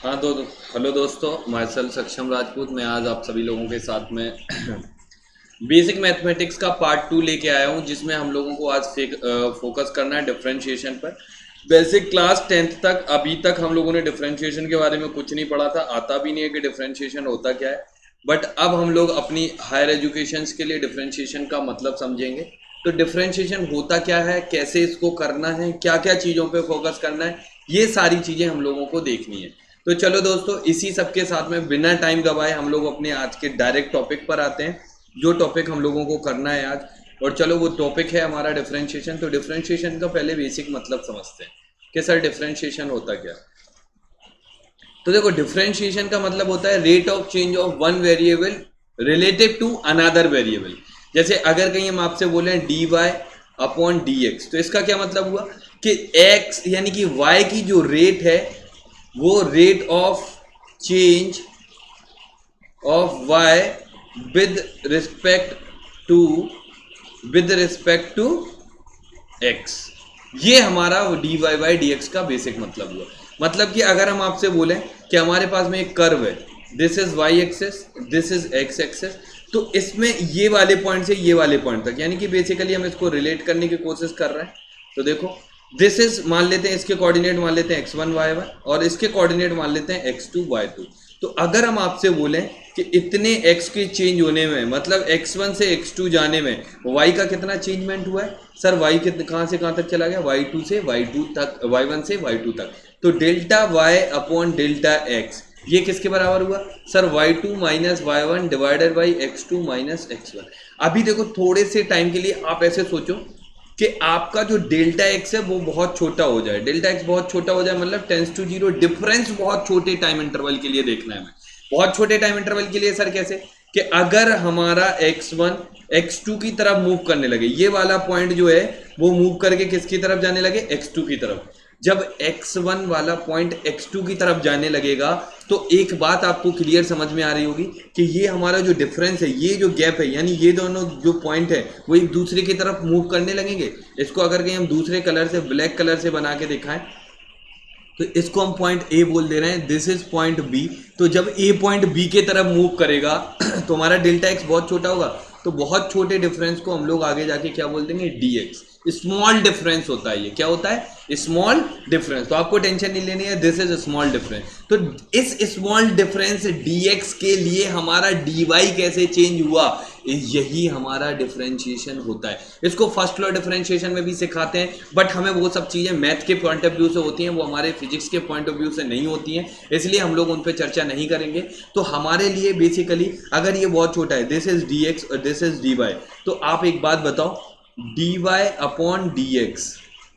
हाँ तो हेलो दोस्तों, माई सेल्फ सक्षम राजपूत। मैं आज आप सभी लोगों के साथ में बेसिक मैथमेटिक्स का पार्ट 2 लेके आया हूँ, जिसमें हम लोगों को आज फोकस करना है डिफरेंशिएशन पर। वैसे क्लास 10th तक अभी तक हम लोगों ने डिफरेंशिएशन के बारे में कुछ नहीं पढ़ा था, आता भी नहीं है कि डिफरेंशिएशन होता क्या है। बट अब हम लोग अपनी हायर एजुकेशन के लिए डिफरेंशिएशन का मतलब समझेंगे। तो डिफरेंशिएशन होता क्या है, कैसे इसको करना है, क्या क्या चीज़ों पे फोकस करना है, ये सारी चीज़ें हम लोगों को देखनी है। तो चलो दोस्तों, इसी सब के साथ में बिना टाइम गवाए हम लोग अपने आज के डायरेक्ट टॉपिक पर आते हैं। जो टॉपिक हम लोगों को करना है आज, और चलो वो टॉपिक है हमारा डिफरेंशिएशन। तो डिफरेंशिएशन का पहले बेसिक मतलब समझते हैं कि सर डिफरेंशिएशन होता क्या। तो देखो, डिफरेंशिएशन का मतलब होता है rate of change of one variable relative to another variable. जैसे अगर कहीं हम आपसे बोले d y upon d x, तो इसका क्या मतलब हुआ कि एक्स यानी कि वाई की जो रेट है वो rate of change of y with respect to with respect to x. ये हमारा d y by d x का बेसिक मतलब हुआ। मतलब कि अगर हम आपसे बोलें कि हमारे पास में एक कर्व है, this is y axis, this is x axis, तो इसमें ये वाले पॉइंट से ये वाले पॉइंट तक, यानी कि बेसिकली हम इसको रिलेट करने की कोशिश कर रहे हैं। तो देखो, दिस इज मान लेते हैं, इसके कोऑर्डिनेट मान लेते हैं x1 y1 और इसके कोऑर्डिनेट मान लेते हैं x2 y2। तो अगर हम आपसे बोलें कि इतने x के चेंज होने में, मतलब x1 से x2 जाने में y का कितना चेंजमेंट हुआ है, सर y कहाँ से कहाँ तक चला गया, y2 से y2 तक, y1 से y2 तक। तो delta y upon delta x ये किसके बराबर हुआ, sir y2 minus y1 divided by x2 minus x1। अभी देखो, थोड़े से टाइम के लिए आप ऐसे सोचो कि आपका जो डेल्टा एक्स है वो बहुत छोटा हो जाए। डेल्टा एक्स बहुत छोटा हो जाए मतलब टेंस टू जीरो, डिफरेंस बहुत छोटे टाइम इंटरवल के लिए देखना है हमें। बहुत छोटे टाइम इंटरवल के लिए सर कैसे, कि अगर हमारा x1 x2 की तरफ मूव करने लगे, ये वाला पॉइंट जो है वो मूव करके किसकी तरफ जाने लगे, x2 की तरफ। जब x1 वाला पॉइंट x2 की तरफ जाने लगेगा तो एक बात आपको क्लियर समझ में आ रही होगी कि ये हमारा जो डिफरेंस है, ये जो गैप है, यानी ये दोनों जो पॉइंट है वो एक दूसरे की तरफ मूव करने लगेंगे। इसको अगर कहीं हम दूसरे कलर से, ब्लैक कलर से बना के दिखाएं, तो इसको हम पॉइंट ए बोल दे रहे हैं, दिस इज पॉइंट बी। तो जब ए पॉइंट बी के तरफ मूव करेगा तो हमारा डेल्टा एक्स बहुत छोटा होगा। तो बहुत छोटे डिफरेंस को हम लोग आगे जाके क्या बोल देंगे, डी एक्स। स्मॉल डिफरेंस होता है ये, क्या होता है, स्मॉल डिफरेंस। तो आपको टेंशन नहीं लेनी है, दिस इज स्मॉल डिफरेंस। तो इस स्मॉल डिफरेंस dx के लिए हमारा dy कैसे चेंज हुआ, यही हमारा डिफरेंशिएशन होता है। इसको फर्स्ट लॉ डिफरेंशिएशन में भी सिखाते हैं, बट हमें वो सब चीजें मैथ के पॉइंट ऑफ व्यू से होती हैं, वो हमारे फिजिक्स के पॉइंट ऑफ व्यू से नहीं होती हैं, इसलिए हम लोग उन पर चर्चा नहीं करेंगे। तो हमारे लिए बेसिकली अगर ये बहुत छोटा है, दिस इज dx और दिस इज dy, तो आप एक बात बताओ, dy upon dx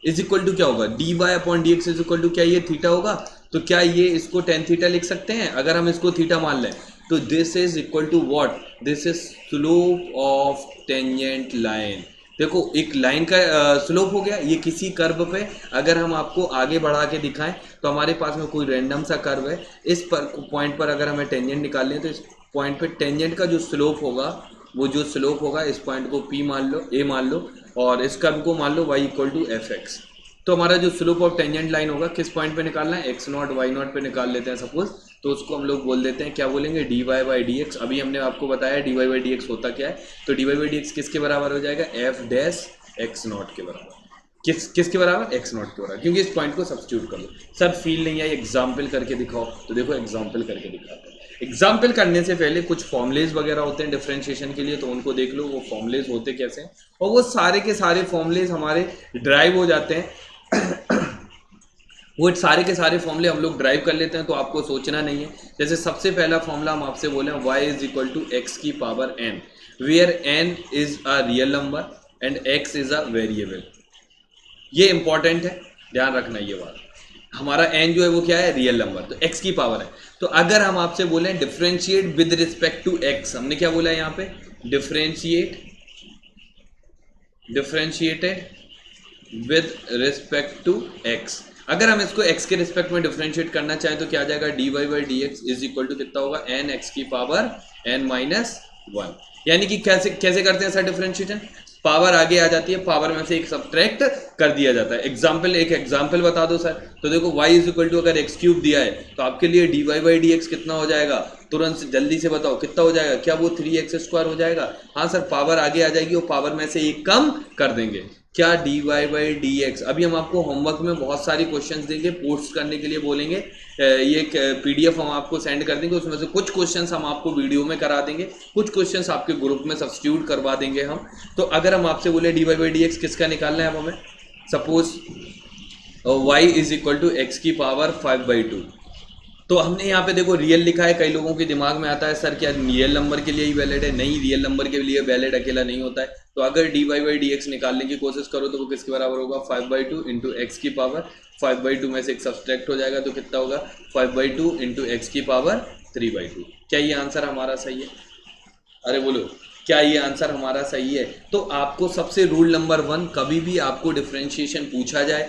is equal to क्या होगा, dy upon dx is equal to क्या, ये थीटा होगा। तो क्या ये इसको टेन थीटा लिख सकते हैं, अगर हम इसको थीटा मान लें। तो this is equal to what, this is slope of tangent line. देखो, एक लाइन का स्लोप हो गया, ये किसी कर्व पे अगर हम आपको आगे बढ़ा के दिखाएं, तो हमारे पास में कोई रैंडम सा कर्व है, इस पर पॉइंट पर अगर हमें टेंजेंट निकालनी है, तो इस पॉइंट पे टेंजेंट का जो स्लोप होगा, वो जो स्लोप होगा, इस पॉइंट को P मान लो, A मान लो, और इस कर्व को मान लो y equal to f x. तो हमारा जो स्लोप ऑफ टेंजेंट लाइन होगा किस पॉइंट पे निकालना है, x नॉट y नॉट पे निकाल लेते हैं सपोज। तो उसको हम लोग बोल देते हैं, क्या बोलेंगे, dy बाई डी एक्स। अभी हमने आपको बताया dy बाई डी एक्स होता क्या है। तो dy बाई डी एक्स किसके बराबर हो जाएगा, f डैश x नॉट के बराबर। किसके बराबर, x नॉट के बराबर, क्योंकि इस पॉइंट को सब्स्टिट्यूट कर लो। सर फील नहीं आई, एग्जाम्पल करके दिखाओ। तो देखो, एग्जाम्पल करके दिखाते हैं। एग्जाम्पल करने से पहले कुछ फॉर्मुलेज वगैरह होते हैं डिफरेंशिएशन के लिए, तो उनको देख लो वो फॉर्मुलेज होते कैसे हैं, और वो सारे के सारे फॉर्मुलेज हमारे ड्राइव हो जाते हैं। वो सारे के सारे फॉर्मूले हम लोग ड्राइव कर लेते हैं, तो आपको सोचना नहीं है। जैसे सबसे पहला फॉर्मूला हम आपसे बोले y is equal to x की power n, where n is a real number and x is a variable. ये इंपॉर्टेंट है, ध्यान रखना ये बात। हमारा n जो है वो क्या है, रियल नंबर, तो x की पावर है। तो अगर हम आपसे बोले differentiate with respect to x, हमने क्या बोला है यहाँ पे, differentiated with respect to x। अगर हम इसको x के रिस्पेक्ट में डिफरेंशिएट करना चाहें तो क्या आ जाएगा, dy by d x is equal to कितना होगा, n x की पावर n माइनस 1। यानी कि कैसे कैसे करते हैं सर डिफरेंशिएशन, पावर आगे आ जाती है, पावर में से एक सब्ट्रैक्ट कर दिया जाता है। एक एग्जाम्पल बता दो सर। तो देखो y इज इक्वल टू अगर x क्यूब दिया है तो आपके लिए dy बाई डी एक्स कितना हो जाएगा, तुरंत से जल्दी से बताओ कितना हो जाएगा, क्या वो 3x² हो जाएगा? हाँ सर, पावर आगे आ जाएगी और पावर में से एक कम कर देंगे, क्या dy बाई डी एक्स। अभी हम आपको होमवर्क में बहुत सारी क्वेश्चंस देंगे, पोस्ट करने के लिए बोलेंगे, ये एक PDF हम आपको सेंड कर देंगे, उसमें से कुछ क्वेश्चंस हम आपको वीडियो में करा देंगे, कुछ क्वेश्चंस आपके ग्रुप में सब्स्टिट्यूट करवा देंगे हम। तो अगर हम आपसे बोले dy बाई डी एक्स किसका निकालना है अब हमें, suppose y is equal to x की पावर 5/2, तो हमने यहाँ पे देखो रियल लिखा है। कई लोगों के दिमाग में आता है सर क्या रियल नंबर के लिए ही वैलिड है? नहीं, रियल नंबर के लिए वैलिड अकेला नहीं होता है। तो अगर dy बाई डी एक्स निकालने की कोशिश करो तो वो किसके बराबर होगा, 5/2 इंटू एक्स की पावर 5/2 में से एक सब्सट्रैक्ट हो जाएगा तो कितना होगा, 5/2 इंटू एक्स की पावर 3/2। क्या ये आंसर हमारा सही है? अरे बोलो, क्या ये आंसर हमारा सही है? तो आपको सबसे रूल नंबर 1, कभी भी आपको डिफरेंशिएशन पूछा जाए,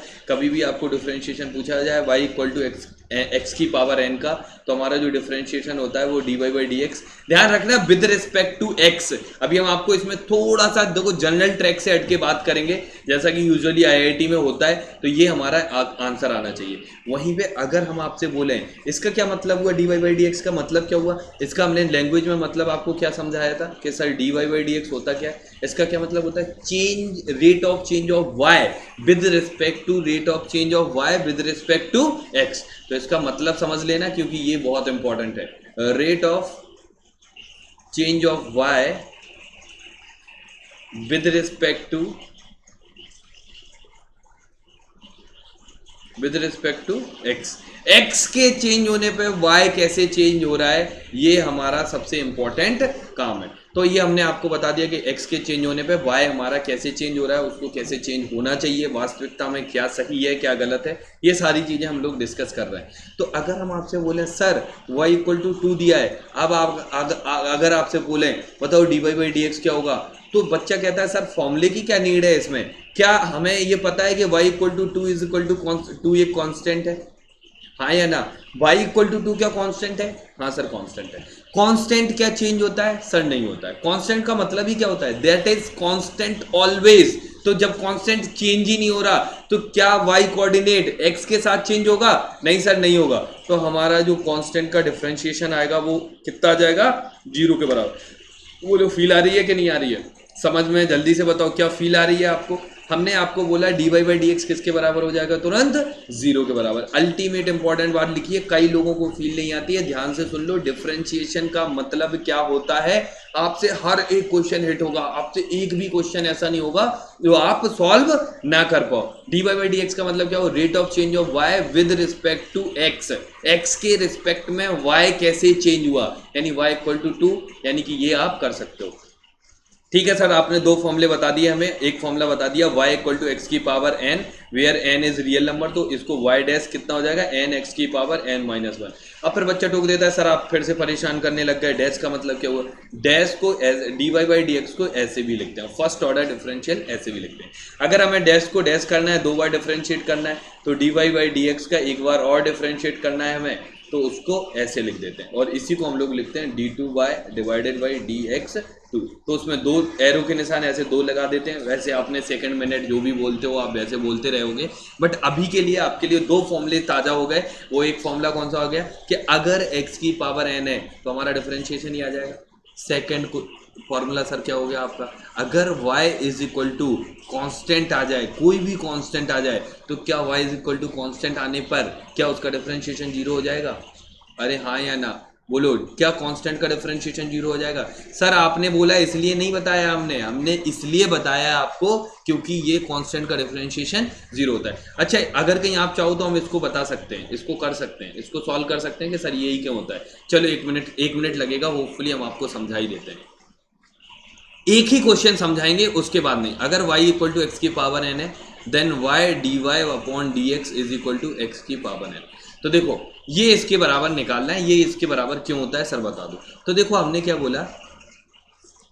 y इक्वल टू एक्स की पावर n का, तो हमारा जो डिफरेंशिएशन होता है वो dy बाई डी एक्स, ध्यान रखना विद रिस्पेक्ट टू x। अभी हम आपको इसमें थोड़ा सा देखो जनरल ट्रैक से हट के बात करेंगे, जैसा कि यूजुअली IIT में होता है, तो ये हमारा आंसर आना चाहिए। वहीं पे अगर हम आपसे बोलें इसका क्या मतलब हुआ, dy बाई डी एक्स का मतलब क्या हुआ, इसका हमने लैंग्वेज में मतलब आपको क्या समझाया था कि sir dy by d x होता क्या है, इसका क्या मतलब होता है, rate of change of y with respect to rate of change of y with respect to x। तो इसका मतलब समझ लेना, क्योंकि ये बहुत इंपॉर्टेंट है। Rate of change of y with respect to x के चेंज होने पे y कैसे चेंज हो रहा है, ये हमारा सबसे इंपॉर्टेंट काम है। तो ये हमने आपको बता दिया कि x के चेंज होने पे y हमारा कैसे चेंज हो रहा है, उसको कैसे चेंज होना चाहिए, वास्तविकता में क्या सही है क्या गलत है, ये सारी चीजें हम लोग डिस्कस कर रहे हैं। तो अगर हम आपसे बोले सर y इक्वल टू 2 दिया है, अब आप अगर आपसे बोले बताओ dy बाई डी एक्स क्या होगा, तो बच्चा कहता है सर फॉर्मूले की क्या नीड है इसमें, क्या हमें ये पता है कि y equal to 2 is equal to 2 एक कांस्टेंट है, हाँ या ना? y इक्वल टू 2 क्या कांस्टेंट है? हाँ सर कांस्टेंट है। कांस्टेंट क्या चेंज होता है? सर नहीं होता है। कांस्टेंट का मतलब ही क्या होता है, दैट इज कांस्टेंट ऑलवेज। तो जब कांस्टेंट चेंज ही नहीं हो रहा तो क्या y कोऑर्डिनेट x के साथ चेंज होगा? नहीं सर, नहीं होगा। तो हमारा जो कांस्टेंट का डिफरेंशिएशन आएगा वो कितना आ जाएगा, 0 के बराबर। वो जो फील आ रही है कि नहीं आ रही है समझ में, जल्दी से बताओ क्या फील आ रही है आपको। हमने आपको बोला dy बाई डी एक्स किसके बराबर हो जाएगा, तुरंत 0 के बराबर। अल्टीमेट इंपॉर्टेंट बात लिखिए, कई लोगों को फील नहीं आती है, ध्यान से सुन लो। डिफरेंशिएशन का मतलब क्या होता है, आपसे हर एक क्वेश्चन हिट होगा, आपसे एक भी क्वेश्चन ऐसा नहीं होगा जो आप सॉल्व ना कर पाओ। dy बाई डी एक्स का मतलब क्या हो, rate of change of y with respect to x, x के रिस्पेक्ट में y कैसे चेंज हुआ, यानी y इक्वल टू 2, यानी कि ये आप कर सकते हो। ठीक है सर, आपने 2 फॉर्मूले बता दिए हमें। एक फॉर्मूला बता दिया y इक्वल टू एक्स की power n, where n is real number, तो इसको y डैश कितना हो जाएगा, n x की पावर n माइनस 1। अब फिर बच्चा टोक देता है सर आप फिर से परेशान करने लग गए, डैश का मतलब क्या हुआ। डैश को dy बाई डी एक्स को ऐसे भी लिखते हैं, फर्स्ट ऑर्डर डिफरेंशियल ऐसे भी लिखते हैं। अगर हमें डैश को डैश करना है, 2 बार डिफरेंशिएट करना है, तो dy बाई डी एक्स का एक बार और डिफरेंशिएट करना है हमें, तो उसको ऐसे लिख देते हैं। और इसी को हम लोग लिखते हैं d2 by divided by dx2। तो उसमें 2 एरो के निशान ऐसे 2 लगा देते हैं। वैसे आपने सेकंड मिनट जो भी बोलते हो आप वैसे बोलते रहोगे, बट अभी के लिए आपके लिए 2 फॉर्मूले ताज़ा हो गए। वो एक फॉर्मूला कौन सा हो गया कि अगर x की पावर n है तो हमारा डिफरेंशिएशन ही आ जाएगा। सेकेंड फॉर्मूला सर क्या हो गया आपका, अगर y is equal to constant आ जाए, कोई भी कॉन्स्टेंट आ जाए, तो क्या y is equal to constant आने पर क्या उसका डिफरेंशिएशन 0 हो जाएगा? अरे हाँ या ना बोलो, क्या कांस्टेंट का डिफरेंशिएशन 0 हो जाएगा? सर आपने बोला इसलिए नहीं बताया, हमने इसलिए बताया आपको क्योंकि ये कांस्टेंट का डिफरेंशिएशन 0 होता है। अच्छा, अगर कहीं आप चाहो तो हम इसको बता सकते हैं, इसको कर सकते हैं, इसको सॉल्व कर सकते हैं कि सर यही क्यों होता है। चलो 1 मिनट लगेगा, होपफुली हम आपको समझा ही देते हैं। एक ही क्वेश्चन समझाएंगे, उसके बाद नहीं। अगर y इक्वल टू एक्स की पावर n है, then y dy upon dx is equal to x की पावर n। तो देखो ये इसके बराबर निकालना है, ये इसके बराबर क्यों होता है सर बता दो। तो देखो हमने क्या बोला,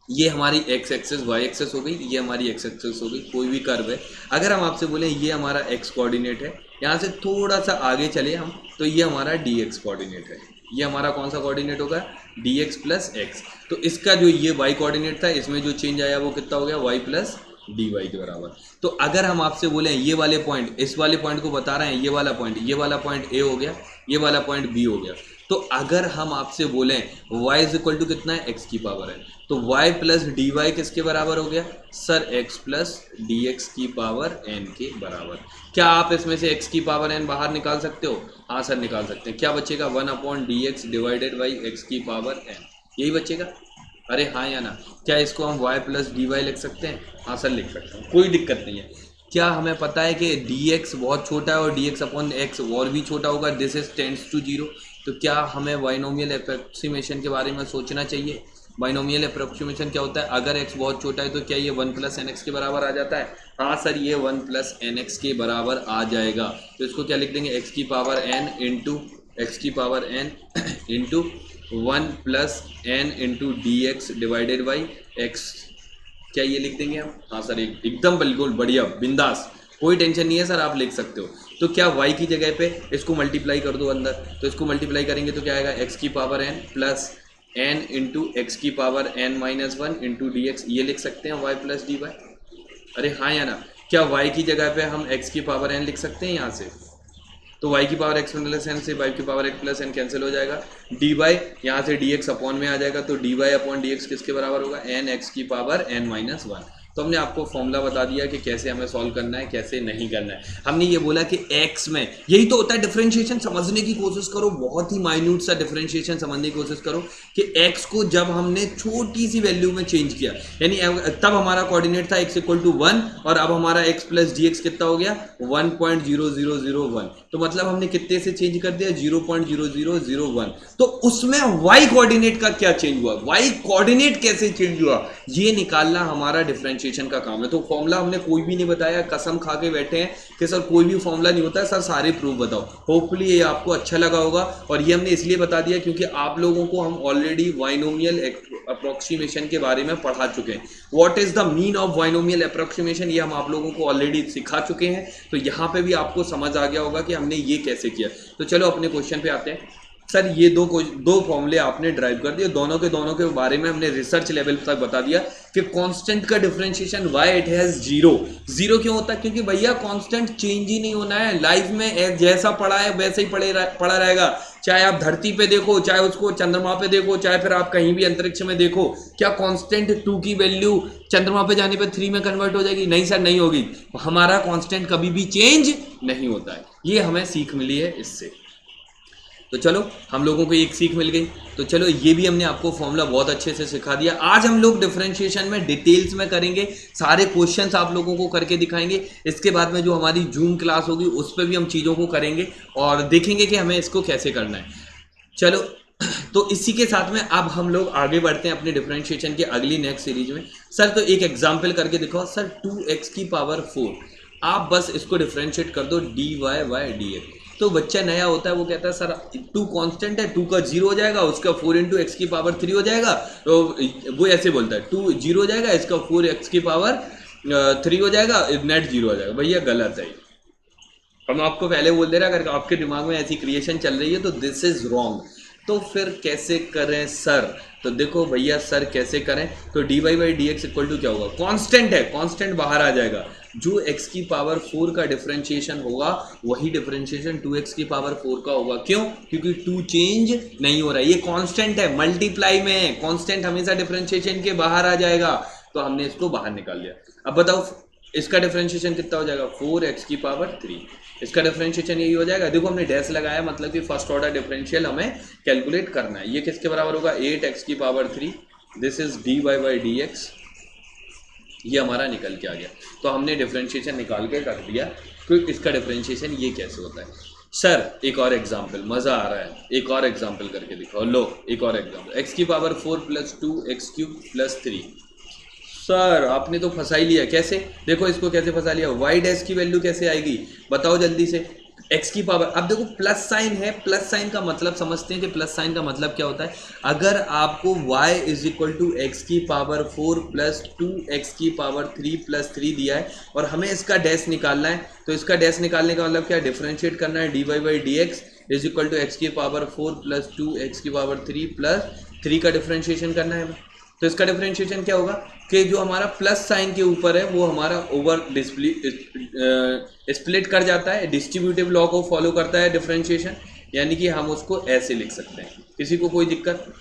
ये हमारी x एक्सेस y एक्सेस हो गई, ये हमारी x एक्सेस हो गई, कोई भी कर्व है। अगर हम आपसे बोले ये हमारा x कोऑर्डिनेट है, यहाँ से थोड़ा सा आगे चले हम, तो ये हमारा dx कोऑर्डिनेट है। ये हमारा कौन सा कोऑर्डिनेट होगा, dx प्लस एक्स। तो इसका जो ये y कोऑर्डिनेट था, इसमें जो चेंज आया वो कितना हो गया, y प्लस डी वाई के बराबर। तो अगर हम आपसे बोले ये वाले पॉइंट, इस वाले पॉइंट को बता रहे हैं, ये वाला पॉइंट ए हो गया, ये वाला पॉइंट बी हो गया, तो अगर हम आपसे बोलें y इज इक्वल टू कितना है, x की पावर है, तो y प्लस डी वाई किसके बराबर हो गया sir, x plus D x की पावर n के बराबर। क्या आप इसमें से x की पावर n बाहर निकाल सकते हो? हाँ सर निकाल सकते हैं। क्या बचेगा, 1/dx डिवाइडेड बाई x की पावर n, यही बचेगा। अरे हाँ या ना? क्या इसको हम y प्लस डी वाई लिख सकते हैं? हाँ सर लिख सकते हैं, कोई दिक्कत नहीं है। क्या हमें पता है कि dx बहुत छोटा है और dx अपॉन x और भी छोटा होगा, this is tends to zero. तो क्या हमें बाइनोमियल अप्रोक्सीमेशन के बारे में सोचना चाहिए? बाइनोमियल अप्रोक्सीमेशन क्या होता है, अगर x बहुत छोटा है तो क्या ये 1 प्लस एन एक्स के बराबर आ जाता है? हाँ सर ये 1 प्लस एन एक्स के बराबर आ जाएगा। तो इसको क्या लिख देंगे, x की पावर n इंटू एक्स की power n into 1 plus n into d x divided by x. क्या ये लिख देंगे हम? हाँ सर एकदम बिल्कुल बढ़िया, बिंदास, कोई टेंशन नहीं है सर, आप लिख सकते हो। तो क्या y की जगह पे इसको मल्टीप्लाई कर दो अंदर, तो इसको मल्टीप्लाई करेंगे तो क्या आएगा, x की power n plus n into x की power n minus 1 into d x, ये लिख सकते हैं y प्लस डी वाई। अरे हाँ या ना? क्या y की जगह पे हम x की पावर n लिख सकते हैं यहाँ से? तो y की पावर x प्लस एन से y की power x plus n cancel हो जाएगा, डी वाई यहाँ से डी एक्स अपॉन में आ जाएगा, तो d y upon d x किसके बराबर होगा, एन एक्स की पावर n माइनस 1। तो हमने आपको फॉर्मूला बता दिया कि कैसे हमें सॉल्व करना है, कैसे नहीं करना है। हमने ये बोला कि x में, यही तो होता है डिफरेंशिएशन, समझने की कोशिश करो, बहुत ही माइन्यूट सा डिफरेंशिएशन समझने की कोशिश करो कि x को जब हमने छोटी सी वैल्यू में चेंज किया, यानी तब हमारा कोऑर्डिनेट था x इक्वल टू 1 और अब हमारा x प्लस डी एक्स कितना हो गया, 1.0001। तो मतलब हमने कितने से चेंज कर दिया, 0.0001। तो उसमें y कोऑर्डिनेट का क्या चेंज हुआ, y कोऑर्डिनेट कैसे चेंज हुआ, ये निकालना हमारा डिफरेंशिएशन का काम है। तो फॉर्मूला हमने कोई भी नहीं बताया, कसम खा के बैठे हैं कि सर कोई भी फॉर्मूला नहीं होता है सर, सारे प्रूफ बताओ। होपफुली ये आपको अच्छा लगा होगा, और ये हमने इसलिए बता दिया क्योंकि आप लोगों को हम ऑलरेडी बाइनोमियल अप्रोक्सीमेशन के बारे में पढ़ा चुके हैं। What is the mean of binomial approximation, ये हम आप लोगों को ऑलरेडी सिखा चुके हैं। तो यहाँ पे भी आपको समझ आ गया होगा कि हमने ये कैसे किया। तो चलो अपने क्वेश्चन पे आते हैं। सर ये दो फॉर्मूले आपने ड्राइव कर दिए, दोनों के बारे में हमने रिसर्च लेवल तक बता दिया कि कांस्टेंट का differentiation why it has zero क्यों होता है, क्योंकि भैया कांस्टेंट चेंज ही नहीं होना है लाइफ में, जैसा पड़ा है वैसे ही पड़ा रहेगा। चाहे आप धरती पे देखो, चाहे उसको चंद्रमा पे देखो, चाहे फिर आप कहीं भी अंतरिक्ष में देखो, क्या कांस्टेंट 2 की वैल्यू चंद्रमा पे जाने पे 3 में कन्वर्ट हो जाएगी? नहीं सर नहीं होगी। हमारा कांस्टेंट कभी भी चेंज नहीं होता है, ये हमें सीख मिली है इससे। तो चलो हम लोगों को एक सीख मिल गई। तो चलो ये भी हमने आपको फॉर्मूला बहुत अच्छे से सिखा दिया। आज हम लोग डिफरेंशिएशन में डिटेल्स में करेंगे, सारे क्वेश्चंस आप लोगों को करके दिखाएंगे। इसके बाद में जो हमारी जूम क्लास होगी उस पर भी हम चीज़ों को करेंगे और देखेंगे कि हमें इसको कैसे करना है। चलो तो इसी के साथ में अब हम लोग आगे बढ़ते हैं अपने डिफरेंशिएशन की अगली नेक्स्ट सीरीज में। सर तो एक एग्जाम्पल करके दिखाओ। सर 2x की पावर 4, आप बस इसको डिफरेंशिएट कर दो dy बाई dx। तो बच्चा नया होता है वो कहता है सर 2 कांस्टेंट है, 2 का 0 हो जाएगा, उसका 4 इंटू एक्स की पावर 3 हो जाएगा। तो वो ऐसे बोलता है 2 0 हो जाएगा, इसका 4 एक्स की पावर 3 हो जाएगा, नेट 0 हो जाएगा। भैया गलत है, हम आपको पहले बोल दे रहे हैं अगर आपके दिमाग में ऐसी क्रिएशन चल रही है तो दिस इज रॉन्ग। तो फिर कैसे करें सर? तो देखो भैया सर कैसे करें, तो dy by d x equal to क्या होगा, कांस्टेंट है, कांस्टेंट बाहर आ जाएगा। जो x की पावर 4 का डिफरेंशिएशन होगा वही डिफरेंशिएशन 2x की पावर 4 का होगा। क्यों? क्योंकि 2 चेंज नहीं हो रहा है, ये कांस्टेंट है, मल्टीप्लाई में है, कांस्टेंट हमेशा डिफरेंशिएशन के बाहर आ जाएगा। तो हमने इसको बाहर निकाल लिया। अब बताओ इसका डिफरेंशिएशन कितना हो जाएगा, 4x की पावर 3। इसका डिफरेंशिएशन यही हो जाएगा। देखो हमने डैश लगाया, मतलब कि फर्स्ट ऑर्डर डिफरेंशियल हमें कैलकुलेट करना है। ये किसके बराबर होगा, 8x की power 3। This is dy by d x, ये हमारा निकल के आ गया। तो हमने डिफरेंशिएशन निकाल के कर दिया कि इसका डिफरेंशिएशन ये कैसे होता है। सर एक और एग्जाम्पल, मजा आ रहा है, एक और एग्जाम्पल करके दिखाओ। लो एक और एग्जाम्पल, x की power 4 plus 2x cube plus 3। Sir आपने तो फंसा ही लिया। कैसे? देखो इसको कैसे फंसा लिया, y डैश की वैल्यू कैसे आएगी बताओ जल्दी से। x की पावर, अब देखो प्लस साइन है, प्लस साइन का मतलब समझते हैं कि प्लस साइन का मतलब क्या होता है। अगर आपको y is equal to x की पावर 4 प्लस 2x की पावर 3 प्लस 3 दिया है और हमें इसका डैश निकालना है, तो इसका डैश निकालने का मतलब क्या, डिफरेंशिएट करना है। dy by d x is equal to x की पावर 4 प्लस 2x की पावर 3 प्लस 3 का डिफरेंशिएशन करना है। तो इसका डिफरेंशिएशन क्या होगा कि जो हमारा प्लस साइन के ऊपर है वो हमारा ओवर स्प्लिट कर जाता है, डिस्ट्रीब्यूटिव लॉ को फॉलो करता है डिफरेंशिएशन, यानी कि हम उसको ऐसे लिख सकते हैं। किसी को कोई दिक्कत?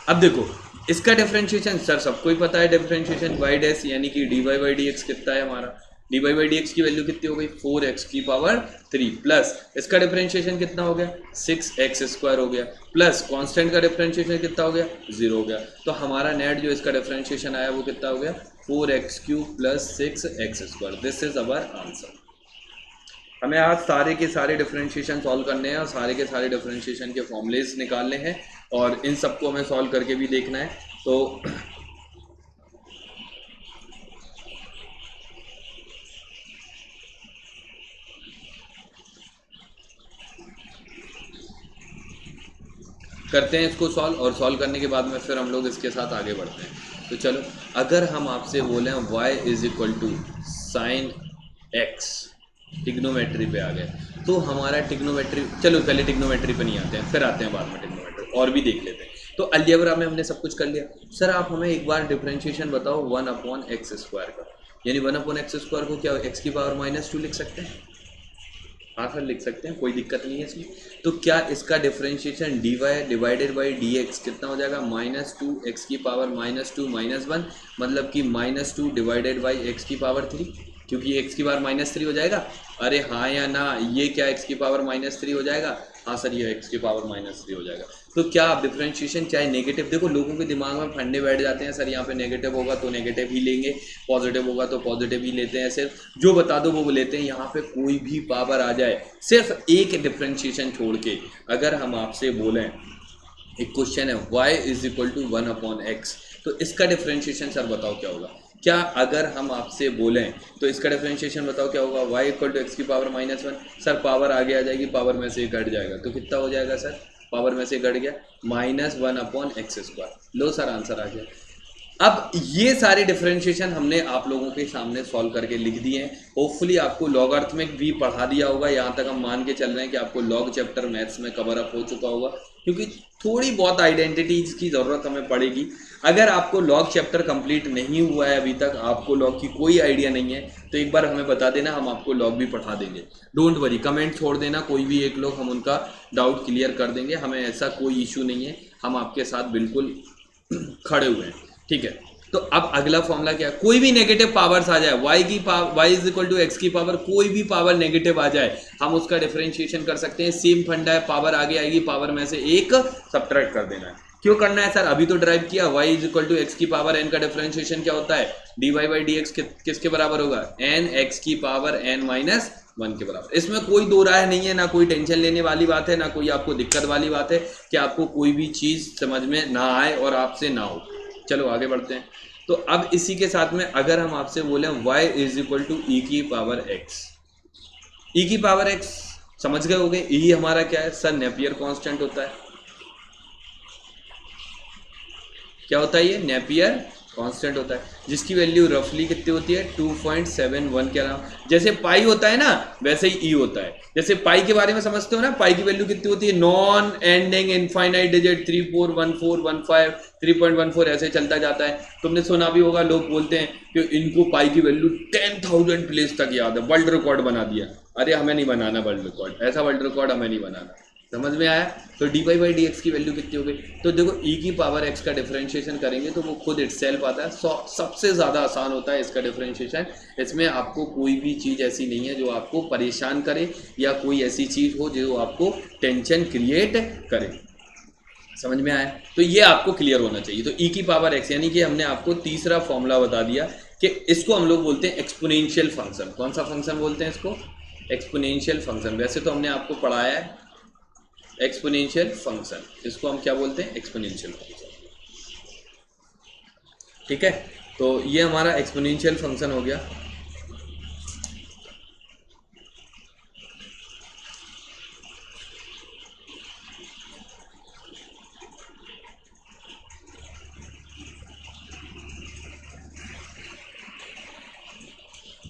अब देखो इसका डिफरेंशिएशन सर सबको ही पता है, डिफरेंशिएशन वाई डैश यानी कि d y by d x कितना है हमारा, d y by d x की वैल्यू कितनी हो गई 4x की पावर 3 प्लस इसका डिफरेंशिएशन कितना हो गया 6x स्क्वायर हो गया प्लस कांस्टेंट का डिफरेंशिएशन कितना हो गया 0 हो गया। तो हमारा नेट जो इसका डिफरेंशिएशन आया वो कितना हो गया 4x cube plus 6x square. This is our answer. हमें आज सारे के सारे डिफरेंशिएशन सॉल्व करने हैं और सारे के सारे डिफरेंशिएशन के फॉर्मूलेस निकालने हैं और इन सबको हमें सॉल्व करके भी देखना है। तो करते हैं इसको सॉल्व और सॉल्व करने के बाद में फिर हम लोग इसके साथ आगे बढ़ते हैं। तो चलो अगर हम आपसे बोलें y is equal to sine x, trigonometry पे आ गए तो हमारा टिग्नोमेट्री, चलो पहले टिग्नोमेट्री पे नहीं आते हैं फिर आते हैं बाद में टिग्नोमेट्री, और भी देख लेते हैं। तो अलजेब्रा में हमने सब कुछ कर लिया। सर आप हमें एक बार डिफरेंशिएशन बताओ 1/x स्क्वायर का, यानी 1/x स्क्वायर को क्या x की पावर -2 लिख सकते हैं? हाँ सर लिख सकते हैं, कोई दिक्कत नहीं है इसमें। तो क्या इसका differentiation dy divided by dx कितना हो जाएगा -2x की पावर -2 -1, मतलब कि -2 डिवाइडेड बाई x की पावर 3, क्योंकि x की पावर -3 हो जाएगा। अरे हाँ या ना, ये क्या x की पावर -3 हो जाएगा? हाँ सर ये x की पावर -3 हो जाएगा। तो क्या आप डिफरेंशिएशन चाहे नेगेटिव, देखो लोगों के दिमाग में फंडे बैठ जाते हैं, सर यहाँ पे नेगेटिव होगा तो नेगेटिव ही लेंगे, पॉजिटिव होगा तो पॉजिटिव ही लेते हैं, सिर्फ जो बता दो वो लेते हैं। यहाँ पे कोई भी पावर आ जाए, सिर्फ एक डिफरेंशिएशन छोड़ के अगर हम आपसे बोलें, एक क्वेश्चन है y is equal to 1/x, तो इसका डिफरेंशिएशन सर बताओ क्या होगा? क्या अगर हम आपसे बोलें तो इसका डिफरेंशिएशन बताओ क्या होगा? y इक्वल टू एक्स की पावर -1, सर पावर आगे आ जाएगी, पावर में से घट जाएगा तो कितना हो जाएगा सर? पावर में से घट गया -1/x स्क्वायर। लो सर आंसर आ गया। अब ये सारे डिफरेंशिएशन हमने आप लोगों के सामने सॉल्व करके लिख दिए हैं। होपफुली आपको लॉगरिथमिक भी पढ़ा दिया होगा, यहाँ तक हम मान के चल रहे हैं कि आपको लॉग चैप्टर मैथ्स में कवर अप हो चुका होगा, क्योंकि थोड़ी बहुत आइडेंटिटीज की ज़रूरत हमें पड़ेगी। अगर आपको लॉग चैप्टर कंप्लीट नहीं हुआ है अभी तक, आपको लॉग की कोई आइडिया नहीं है, तो एक बार हमें बता देना, हम आपको लॉग भी पढ़ा देंगे। डोंट वरी, कमेंट छोड़ देना, कोई भी एक लोग, हम उनका डाउट क्लियर कर देंगे। हमें ऐसा कोई इशू नहीं है, हम आपके साथ बिल्कुल खड़े हुए हैं, ठीक है। तो अब अगला फॉर्मूला क्या है? कोई भी नेगेटिव पावर्स आ जाए, y की power y is equal to x की पावर, कोई भी पावर नेगेटिव आ जाए हम उसका डिफरेंशिएशन कर सकते हैं। सेम फंडा है, पावर आगे आएगी, पावर में से एक सब्ट्रैक्ट कर देना है। क्यों करना है सर? अभी तो ड्राइव किया, y is equal to x की पावर n का डिफरेंशिएशन क्या होता है? dy बाई डी एक्स किसके बराबर होगा? n x की पावर n माइनस 1 के बराबर। इसमें कोई दो राय नहीं है, ना कोई टेंशन लेने वाली बात है, ना कोई आपको दिक्कत वाली बात है कि आपको कोई भी चीज़ समझ में ना आए और आपसे ना हो। चलो आगे बढ़ते हैं। तो अब इसी के साथ में अगर हम आपसे बोलें y इज इक्वल टू ई की पावर x, ई की पावर x समझ गए होगे। ई हमारा क्या है सर? नेपियर कांस्टेंट होता है। क्या होता है ये? नेपियर कांस्टेंट होता है, जिसकी वैल्यू रफली कितनी होती है? 2.71 के अराउंड। जैसे पाई होता है ना, वैसे ही ई होता है। जैसे पाई के बारे में समझते हो ना, पाई की वैल्यू कितनी होती है? नॉन एंडिंग इनफाइनाइट डिजिट 341415 3.14 ऐसे चलता जाता है। तुमने सुना भी होगा, लोग बोलते हैं कि इनको पाई की वैल्यू 10,000 प्लेस तक याद है, वर्ल्ड रिकॉर्ड बना दिया। अरे हमें नहीं बनाना वर्ल्ड रिकॉर्ड, ऐसा वर्ल्ड रिकॉर्ड हमें नहीं बनाना। समझ में आया? तो d y by d x की वैल्यू कितनी हो गई? तो देखो ई की पावर एक्स का डिफरेंशिएशन करेंगे तो वो खुद इटसेल्फ आता है। सबसे ज़्यादा आसान होता है इसका डिफरेंशिएशन। इसमें आपको कोई भी चीज़ ऐसी नहीं है जो आपको परेशान करे या कोई ऐसी चीज़ हो जो आपको टेंशन क्रिएट करे। समझ में आया? तो ये आपको क्लियर होना चाहिए। तो ई की पावर एक्स, यानी कि हमने आपको तीसरा फॉर्मूला बता दिया कि इसको हम लोग बोलते हैं एक्सपोनेंशियल फंक्शन। कौन सा फंक्शन बोलते हैं इसको? Exponential function. वैसे तो हमने आपको पढ़ाया है एक्सपोनेंशियल फंक्शन, इसको हम क्या बोलते हैं? एक्सपोनेंशियल फंक्शन, ठीक है। तो ये हमारा एक्सपोनेंशियल फंक्शन हो गया।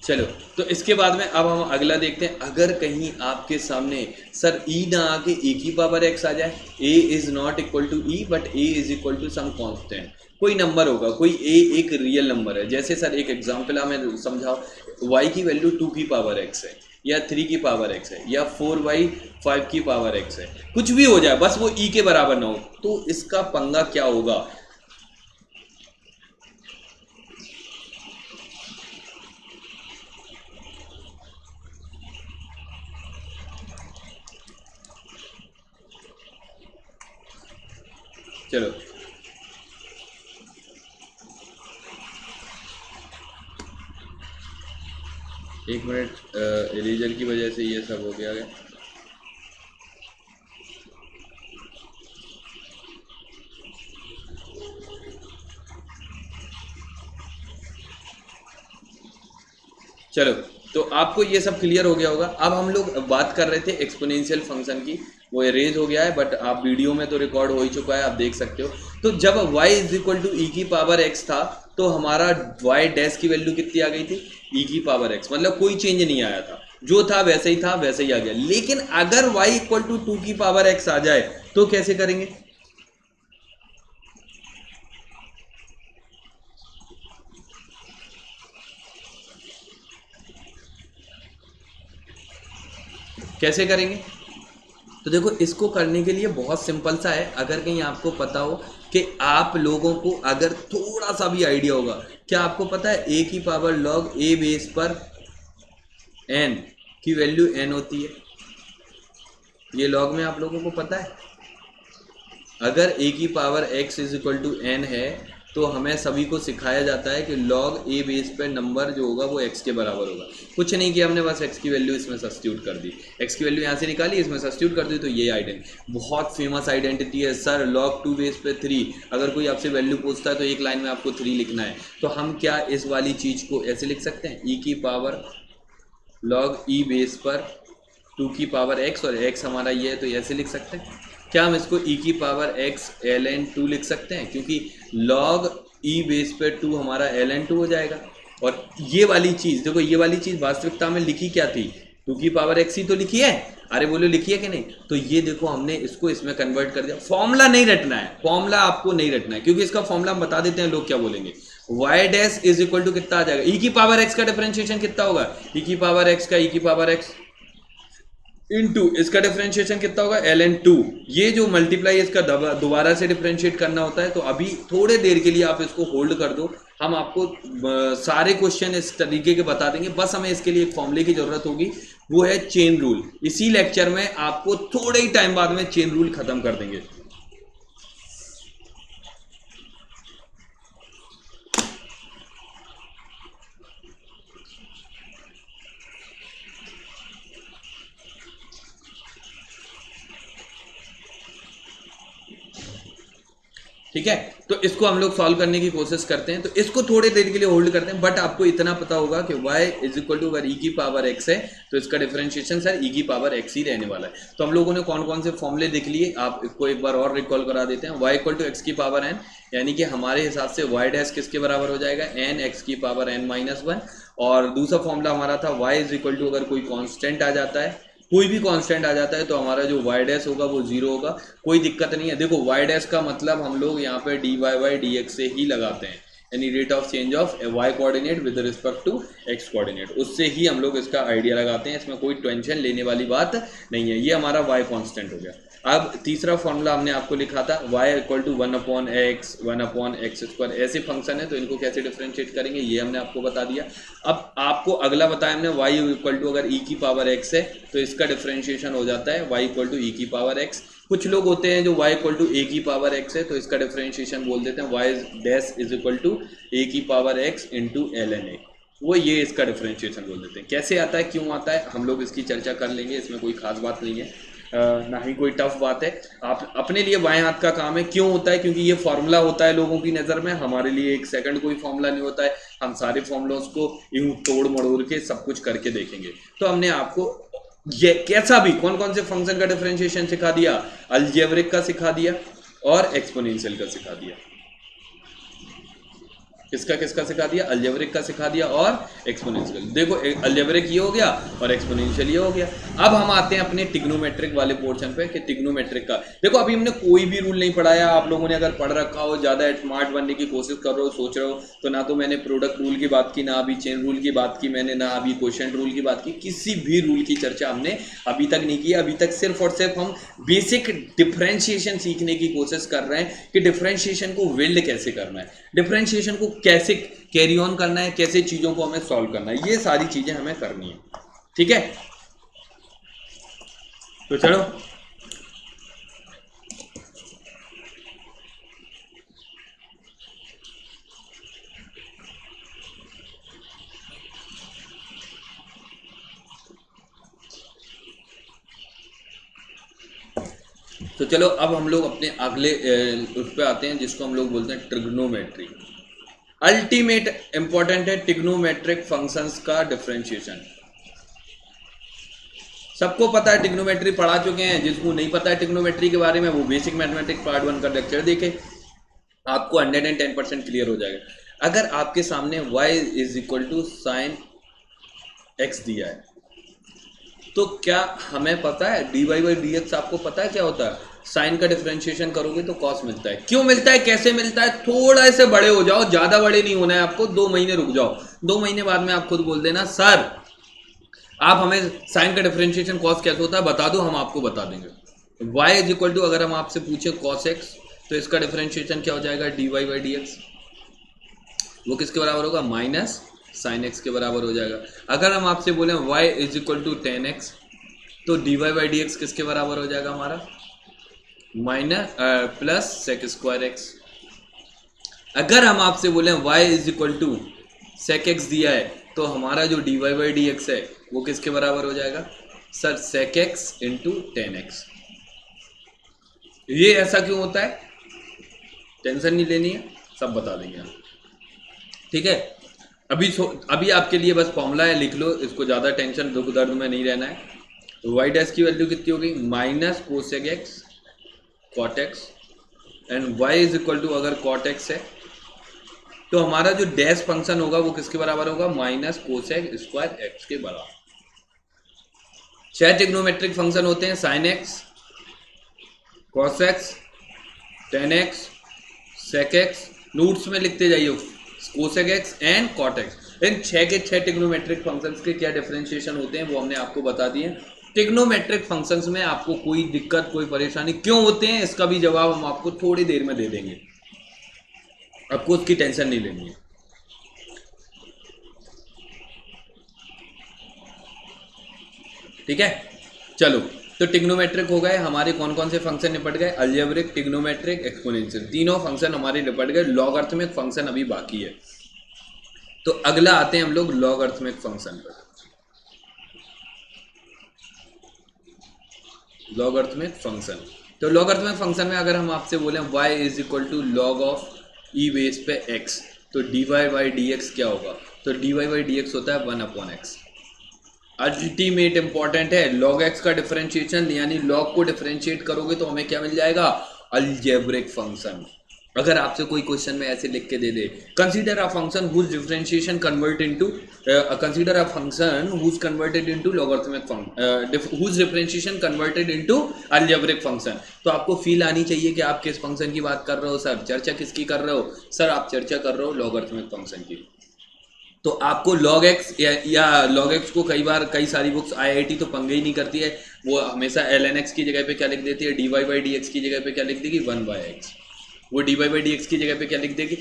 चलो, तो इसके बाद में अब हम अगला देखते हैं। अगर कहीं आपके सामने सर ई ना आके ए की पावर एक्स आ जाए, a is not equal to e but a is equal to some constant, कोई नंबर होगा, कोई ए एक रियल नंबर है। जैसे सर एक एग्जांपल हमें समझाओ, वाई की वैल्यू 2 की पावर एक्स है, या 3 की पावर एक्स है, या 4y 5 की पावर एक्स है, कुछ भी हो जाए, बस वो ई के बराबर ना हो, तो इसका पंगा क्या होगा? चलो, एक मिनट, इरेजर की वजह से ये सब हो गया है। चलो, तो आपको ये सब क्लियर हो गया होगा। अब हम लोग बात कर रहे थे एक्सपोनेंशियल फंक्शन की, वो इरेज हो गया है बट आप वीडियो में तो रिकॉर्ड हो ही चुका है, आप देख सकते हो। तो जब y इज इक्वल टू ई की पावर x था, तो हमारा y डैश की वैल्यू कितनी आ गई थी? e की पावर x, मतलब कोई चेंज नहीं आया था, जो था वैसे ही था, वैसे ही आ गया। लेकिन अगर y इक्वल टू 2 की पावर x आ जाए तो कैसे करेंगे? कैसे करेंगे? तो देखो, इसको करने के लिए बहुत सिंपल सा है। अगर कहीं आपको पता हो कि आप लोगों को अगर थोड़ा सा भी आइडिया होगा, क्या आपको पता है ए की पावर लॉग ए बेस पर एन की वैल्यू एन होती है? ये लॉग में आप लोगों को पता है? अगर ए की power x is equal to n है, तो हमें सभी को सिखाया जाता है कि लॉग ए बेस पे नंबर जो होगा वो एक्स के बराबर होगा। कुछ नहीं किया हमने, बस एक्स की वैल्यू इसमें सब्स्टिट्यूट कर दी, एक्स की वैल्यू यहाँ से निकाली, इसमें सब्स्टिट्यूट कर दी, तो ये आइडेंटिटी बहुत फेमस आइडेंटिटी है सर, लॉग 2 बेस पे 3। अगर कोई आपसे वैल्यू पूछता है तो एक लाइन में आपको 3 लिखना है। तो हम क्या इस वाली चीज़ को ऐसे लिख सकते हैं, ई की पावर लॉग ई बेस पर 2 की पावर एक्स, और एक्स हमारा ये है, तो ऐसे लिख सकते हैं। क्या हम इसको e की पावर x ln 2 लिख सकते हैं? क्योंकि log e बेस पे 2 हमारा ln 2 हो जाएगा। और ये वाली चीज़ देखो, ये वाली चीज़ वास्तविकता में लिखी क्या थी? 2 की पावर x ही तो लिखी है। अरे बोलो, लिखी है कि नहीं? तो ये देखो, हमने इसको इसमें कन्वर्ट कर दिया। फॉर्मूला नहीं रटना है, फॉर्मूला आपको नहीं रटना है, क्योंकि इसका फॉर्मूला हम बता देते हैं, लोग क्या बोलेंगे। y dash is equal to कितना आ जाएगा? e की पावर x का डिफरेंशिएशन कितना होगा? e की पावर x का e की पावर x इनटू इसका डिफरेंशिएशन कितना होगा? ln 2। ये जो मल्टीप्लाई इसका दोबारा से डिफरेंशिएट करना होता है। तो अभी थोड़े देर के लिए आप इसको होल्ड कर दो, हम आपको सारे क्वेश्चन इस तरीके के बता देंगे। बस हमें इसके लिए एक फॉर्मूले की जरूरत होगी, वो है चेन रूल। इसी लेक्चर में आपको थोड़े ही टाइम बाद में चेन रूल खत्म कर देंगे। ठीक है, तो इसको हम लोग सॉल्व करने की कोशिश करते हैं। तो इसको थोड़ी देर के लिए होल्ड करते हैं, बट आपको इतना पता होगा कि y इज इक्वल टू अगर e की पावर x है तो इसका डिफरेंशिएशन सर e की पावर x ही रहने वाला है। तो हम लोगों ने कौन कौन से फॉर्मूले देख लिए, आप इसको एक बार और रिकॉल करा देते हैं। y इक्वल टू एक्स की पावर n, यानी कि हमारे हिसाब से y डैश किसके बराबर हो जाएगा? n x की पावर n माइनस 1। और दूसरा फॉर्मूला हमारा था y इज इक्वल टू अगर कोई कॉन्स्टेंट आ जाता है, कोई भी कांस्टेंट आ जाता है, तो हमारा जो y डैश होगा वो 0 होगा। कोई दिक्कत नहीं है। देखो, y डैश का मतलब हम लोग यहाँ पे dy बाई dx से ही लगाते हैं, यानी rate of change of y coordinate with respect to x coordinate, उससे ही हम लोग इसका आइडिया लगाते हैं। इसमें कोई टेंशन लेने वाली बात नहीं है। ये हमारा y कांस्टेंट हो गया। अब तीसरा फॉर्मूला हमने आपको लिखा था y इक्वल टू 1/x ऐसे फंक्शन है, तो इनको कैसे डिफरेंशिएट करेंगे ये हमने आपको बता दिया। अब आपको अगला बताया हमने y इक्वल टू अगर e की पावर x है तो इसका डिफरेंशिएशन हो जाता है y इक्वल टू e की पावर x। कुछ लोग होते हैं जो y इक्वल टू a की पावर x है तो इसका डिफरेंशिएशन बोल देते हैं y dash is equal to a की power x into ln a, वो ये इसका डिफरेंशिएशन बोल देते हैं। कैसे आता है, क्यों आता है, हम लोग इसकी चर्चा कर लेंगे, इसमें कोई खास बात नहीं है, ना ही कोई टफ बात है। आप अपने लिए बाएं हाथ का काम है। क्यों होता है? क्योंकि ये फॉर्मूला होता है लोगों की नज़र में, हमारे लिए एक सेकंड कोई फॉर्मूला नहीं होता है। हम सारे फॉर्मूलों को यूं तोड़ मड़ोड़ के सब कुछ करके देखेंगे। तो हमने आपको ये कैसा भी कौन कौन से फंक्शन का डिफरेंशिएशन सिखा दिया, अलजेब्रिक का सिखा दिया और एक्सपोनेंशियल का सिखा दिया। किसका किसका सिखा दिया? अलजेब्रिक का सिखा दिया और एक्सपोनेंशियल। देखो अलजेब्रिक ये हो गया और एक्सपोनेंशियल ये हो गया। अब हम आते हैं अपने ट्रिग्नोमेट्रिक वाले पोर्शन पे कि ट्रिग्नोमेट्रिक का देखो अभी हमने कोई भी रूल नहीं पढ़ाया। आप लोगों ने अगर पढ़ रखा हो, ज़्यादा स्मार्ट बनने की कोशिश कर रहे हो, सोच रहे हो, तो ना तो मैंने प्रोडक्ट रूल की बात की, ना अभी चेन रूल की बात की मैंने, ना अभी क्वेश्चन रूल की बात की, किसी भी रूल की चर्चा हमने अभी तक नहीं की। अभी तक सिर्फ और सिर्फ हम बेसिक डिफ्रेंशिएशन सीखने की कोशिश कर रहे हैं कि डिफ्रेंशिएशन को वेल्ड कैसे करना है, डिफ्रेंशिएशन को कैसे कैरी ऑन करना है, कैसे चीज़ों को हमें सॉल्व करना है, ये सारी चीज़ें हमें करनी है। ठीक है, तो चलो तो चलो अब हम लोग अपने अगले उस पर आते हैं जिसको हम लोग बोलते हैं ट्रिग्नोमेट्री। अल्टीमेट इंपॉर्टेंट है ट्रिग्नोमेट्रिक फंक्शंस का डिफरेंशिएशन। सबको पता है, ट्रिग्नोमेट्री पढ़ा चुके हैं। जिसको नहीं पता है ट्रिग्नोमेट्री के बारे में वो बेसिक मैथमेटिक्स पार्ट 1 का लेक्चर देखे, आपको 110% क्लियर हो जाएगा। अगर आपके सामने y is equal to sine x दिया है तो क्या हमें पता है dy बाई डी एक्स, आपको पता है क्या होता है? साइन का डिफरेंशिएशन करोगे तो कॉस मिलता है। क्यों मिलता है, कैसे मिलता है? थोड़ा से बड़े हो जाओ, ज्यादा बड़े नहीं होना है आपको, 2 महीने रुक जाओ, 2 महीने बाद में आप खुद बोल देना सर आप हमें साइन का डिफरेंशिएशन कॉस कैसे होता है बता दो, हम आपको बता देंगे। y इज इक्वल टू अगर हम आपसे पूछे कॉस एक्स तो इसका डिफरेंशिएशन क्या हो जाएगा? dy by d x. वो किसके बराबर होगा? माइनस साइन एक्स के बराबर हो जाएगा। अगर हम आपसे बोले y is equal to tan x तो dy बाई डी एक्स किसके बराबर हो जाएगा हमारा? Minus plus sec square x. अगर हम आपसे बोले y is equal to sec x दिया है तो हमारा जो dy बाई डी एक्स है वो किसके बराबर हो जाएगा? Sir sec x into tan x. ये ऐसा क्यों होता है? टेंशन नहीं लेनी है, सब बता देंगे हम। ठीक है, अभी आपके लिए बस फॉर्मूला है, लिख लो इसको, ज़्यादा टेंशन दुख दर्द में नहीं रहना है। तो वाई डैश की वैल्यू कितनी होगी? Minus cosec x cot x and y is equal to अगर कॉट एक्स है तो हमारा जो डैश फंक्शन होगा वो किसके बराबर होगा? माइनस कोसेक स्क्वायर एक्स के बराबर। 6 ट्रिग्नोमेट्रिक फंक्शन होते हैं, sine x, cos x, tan x, sec x, notes में लिखते जाइए cosec x and cot x. इन 6 के 6 ट्रिग्नोमेट्रिक फंक्शंस के क्या डिफरेंशिएशन होते हैं वो हमने आपको बता दिए। ट्रिग्नोमेट्रिक फंक्शंस में आपको कोई दिक्कत कोई परेशानी क्यों होते हैं इसका भी जवाब हम आपको थोड़ी देर में दे देंगे, आपको उसकी टेंशन नहीं लेनी है। ठीक है, चलो तो ट्रिग्नोमेट्रिक हो गए हमारे, कौन कौन से फंक्शन निपट गए? अलजेब्रिक, ट्रिग्नोमेट्रिक, एक्सपोनेंशियल, तीनों फंक्शन हमारे निपट गए। लॉगरिथमिक फंक्शन अभी बाकी है। तो अगला आते हैं हम लोग लॉगरिथमिक फंक्शन पर। लॉगरिथमिक फंक्शन, तो लॉगरिथमिक फंक्शन में अगर हम आपसे बोलें y is equal to log of e base पे x तो dy बाई डी एक्स क्या होगा? तो dy बाई डी एक्स होता है 1/x। अल्टीमेट इंपॉर्टेंट है, log x का डिफरेंशिएशन यानी log को डिफरेंशिएट करोगे तो हमें क्या मिल जाएगा? Algebraic function. अगर आपसे कोई क्वेश्चन में ऐसे लिख के दे दे consider a function whose differentiation convert into consider a function whose converted into logarithmic function whose differentiation converted into algebraic function, तो आपको फील आनी चाहिए कि आप किस फंक्शन की बात कर रहे हो सर, चर्चा किसकी कर रहे हो सर? आप चर्चा कर रहे हो लॉगरिथमिक फंक्शन की। तो आपको log x या log x को कई बार कई सारी बुक्स IIT तो पंगे ही नहीं करती है, वो हमेशा ln x की जगह पे क्या लिख देती है? dy बाई डी एक्स की जगह पे क्या लिख देगी? 1/x। वो dy बाई डी एक्स की जगह पे क्या लिख देगी?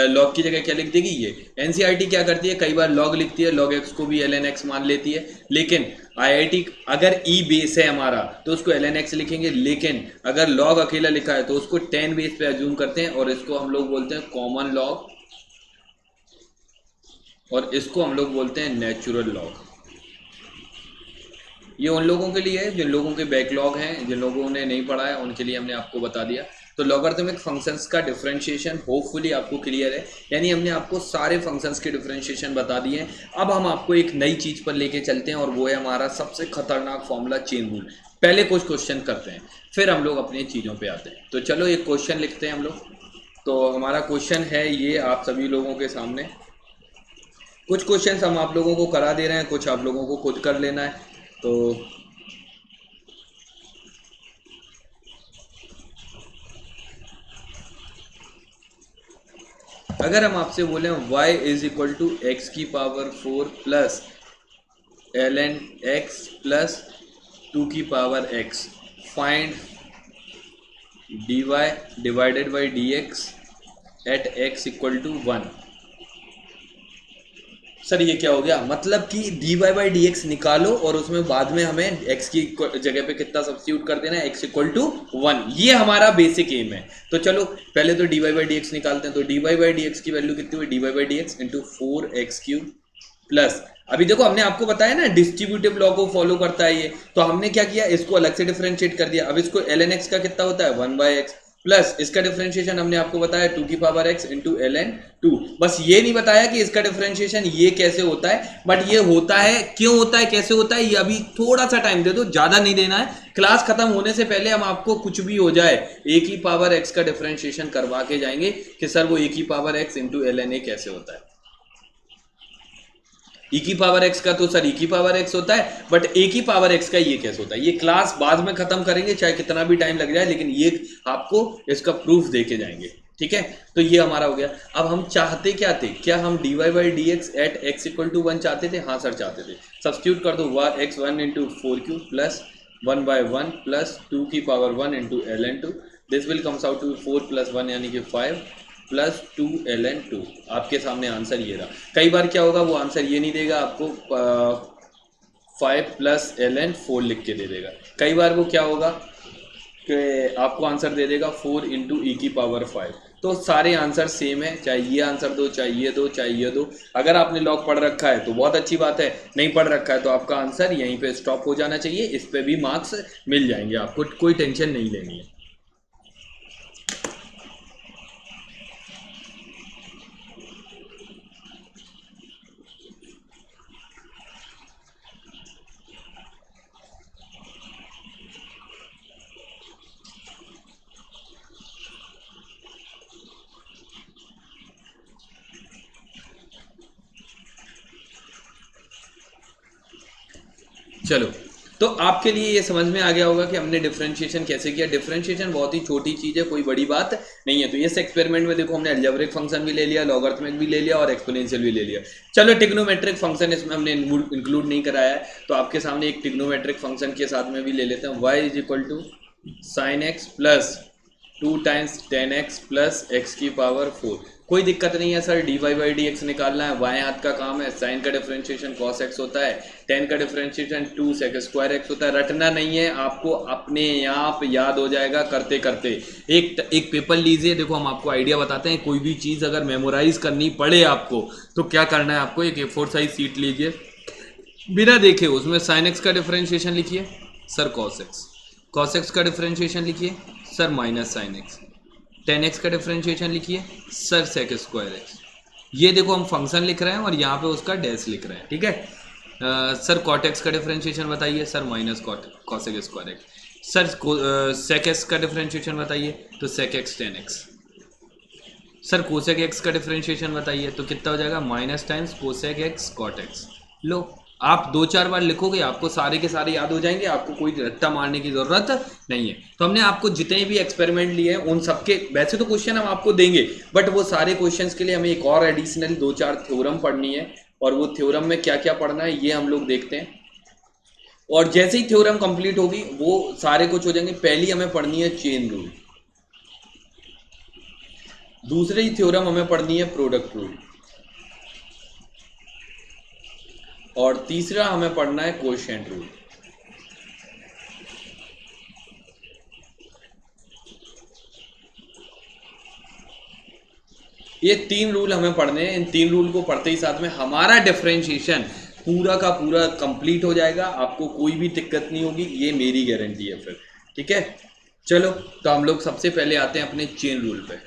log की जगह क्या लिख देगी? ये NCERT क्या करती है, कई बार log लिखती है, log x को भी ln x मान लेती है, लेकिन IIT अगर e बेस है हमारा तो उसको ln x लिखेंगे, लेकिन अगर log अकेला लिखा है तो उसको 10 बेस पे अज्यूम करते हैं और इसको हम लोग बोलते हैं कॉमन लॉग और इसको हम लोग बोलते हैं नेचुरल लॉग। ये उन लोगों के लिए है जिन लोगों के बैकलॉग हैं, जिन लोगों ने नहीं पढ़ा है उनके लिए हमने आपको बता दिया। तो लॉगरिथमिक फंक्शंस का डिफरेंशिएशन होपफुली आपको क्लियर है, यानी हमने आपको सारे फंक्शंस के डिफरेंशिएशन बता दिए हैं। अब हम आपको एक नई चीज़ पर लेके चलते हैं और वो है हमारा सबसे खतरनाक फॉर्मूला चेन रूल। पहले कुछ क्वेश्चन करते हैं फिर हम लोग अपनी चीज़ों पे आते हैं। तो चलो एक क्वेश्चन लिखते हैं हम लोग। तो हमारा क्वेश्चन है ये आप सभी लोगों के सामने। कुछ क्वेश्चंस हम आप लोगों को करा दे रहे हैं, कुछ आप लोगों को खुद कर लेना है। तो अगर हम आपसे बोले y is equal to x की power 4 plus L N x plus 2 की power x, find dy divided by dx at x equal to 1। Sir ये क्या हो गया, मतलब कि dy बाई डी एक्स निकालो और उसमें बाद में हमें x की जगह पे कितना सब्स्टिट्यूट कर देना है, x इक्वल टू 1। ये हमारा बेसिक एम है। तो चलो पहले तो dy बाई डी एक्स निकालते हैं। तो dy बाई डी एक्स की वैल्यू कितनी हुई, dy by d x into 4x³ plus, अभी देखो हमने आपको बताया ना डिस्ट्रीब्यूटिव लॉ को फॉलो करता है ये, तो हमने क्या किया, इसको अलग से डिफरेंशिएट कर दिया। अब इसको ln x का कितना होता है 1/x प्लस इसका डिफरेंशिएशन हमने आपको बताया 2 की पावर x इंटू ln2। बस ये नहीं बताया कि इसका डिफरेंशिएशन ये कैसे होता है, बट ये होता है, क्यों होता है, कैसे होता है, ये अभी थोड़ा सा टाइम दे दो, ज्यादा नहीं देना है। क्लास खत्म होने से पहले हम आपको कुछ भी हो जाए a की पावर x का डिफरेंशिएशन करवा के जाएंगे कि सर वो a की पावर x इंटू ln कैसे होता है। e की पावर x का तो सर e की पावर x होता है, बट a की पावर x का ये कैसे होता है, ये क्लास बाद में खत्म करेंगे, चाहे कितना भी टाइम लग जाए, लेकिन ये आपको इसका प्रूफ देके जाएंगे। ठीक है, तो ये हमारा हो गया। अब हम चाहते क्या थे, क्या हम dy by d x at x equal to 1 चाहते थे? हाँ सर चाहते थे। सब्स्टिट्यूट कर दो, x1 इंटू 4 प्लस 1/1 प्लस 2 की power 1 into ln2। This will comes out to 4 plus 1 यानी कि 5 प्लस 2 ln2। आपके सामने आंसर ये रहा। कई बार क्या होगा, वो आंसर ये नहीं देगा आपको, 5 प्लस ln4 लिख के दे देगा। कई बार वो क्या होगा कि आपको आंसर दे देगा 4 इंटू ई की पावर 5। तो सारे आंसर सेम है, चाहे ये आंसर दो, चाहे ये दो, चाहे ये दो। अगर आपने लॉग पढ़ रखा है तो बहुत अच्छी बात है, नहीं पढ़ रखा है तो आपका आंसर यहीं पे स्टॉप हो जाना चाहिए। इस पे भी मार्क्स मिल जाएंगे आपको, कोई टेंशन नहीं लेनी है। चलो, तो आपके लिए ये समझ में आ गया होगा कि हमने डिफरेंशिएशन कैसे किया। डिफरेंशिएशन बहुत ही छोटी चीज़ है, कोई बड़ी बात नहीं है। तो इस एक्सपेरिमेंट में देखो हमने अलजेब्रिक फंक्शन भी ले लिया, लॉगरिथमिक भी ले लिया और एक्सपोनेंशियल भी ले लिया। चलो ट्रिग्नोमेट्रिक फंक्शन इसमें हमने इंक्लूड नहीं कराया है, तो आपके सामने एक ट्रिग्नोमेट्रिक फंक्शन के साथ में भी ले लेते हैं। y is equal to sine x plus 2 times tan x plus x की पावर 4। कोई दिक्कत नहीं है sir, dy by d x निकालना है, बाएं हाथ का काम है। साइन का डिफरेंशिएशन cos x होता है, टेन का डिफरेंशिएशन 2 sec स्क्वायर x होता है। रटना नहीं है आपको, अपने आप याद हो जाएगा करते करते। एक पेपर लीजिए, देखो हम आपको आइडिया बताते हैं। कोई भी चीज़ अगर मेमोराइज करनी पड़े आपको तो क्या करना है, आपको एक A4 साइज सीट लीजिए, बिना देखे उसमें साइन x का डिफरेंशिएशन लिखिए सर cos x का डिफरेंशिएशन लिखिए sir minus sine x, tan x का डिफरेंशिएशन लिखिए सर सेक स्क्वायर एक्स। ये देखो हम फंक्शन लिख रहे हैं और यहाँ पे उसका डैश लिख रहे हैं। ठीक है, सर कॉट एक्स का डिफरेंशिएशन बताइए sir minus cosec square x. Sir sec x का डिफरेंशिएशन बताइए तो sec x tan x. Sir cosec x का डिफरेंशिएशन बताइए तो कितना हो जाएगा, minus times cosec x cot x. लो, आप 2-4 बार लिखोगे आपको सारे के सारे याद हो जाएंगे, आपको कोई रट्टा मारने की जरूरत नहीं है। तो हमने आपको जितने भी एक्सपेरिमेंट लिए हैं उन सबके वैसे तो क्वेश्चन हम आपको देंगे, बट वो सारे क्वेश्चंस के लिए हमें एक और एडिशनल 2-4 थ्योरम पढ़नी है, और वो थ्योरम में क्या क्या पढ़ना है ये हम लोग देखते हैं। और जैसे ही थ्योरम कंप्लीट होगी वो सारे कुछ हो जाएंगे। पहली हमें पढ़नी है चेन रूल, दूसरी थ्योरम हमें पढ़नी है प्रोडक्ट रूल, और तीसरा हमें पढ़ना है कोएफिशिएंट रूल। ये 3 रूल हमें पढ़ने हैं। इन 3 रूल को पढ़ते ही साथ में हमारा डिफरेंशिएशन पूरा का पूरा कंप्लीट हो जाएगा, आपको कोई भी दिक्कत नहीं होगी, ये मेरी गारंटी है फिर। ठीक है, चलो तो हम लोग सबसे पहले आते हैं अपने चेन रूल पे।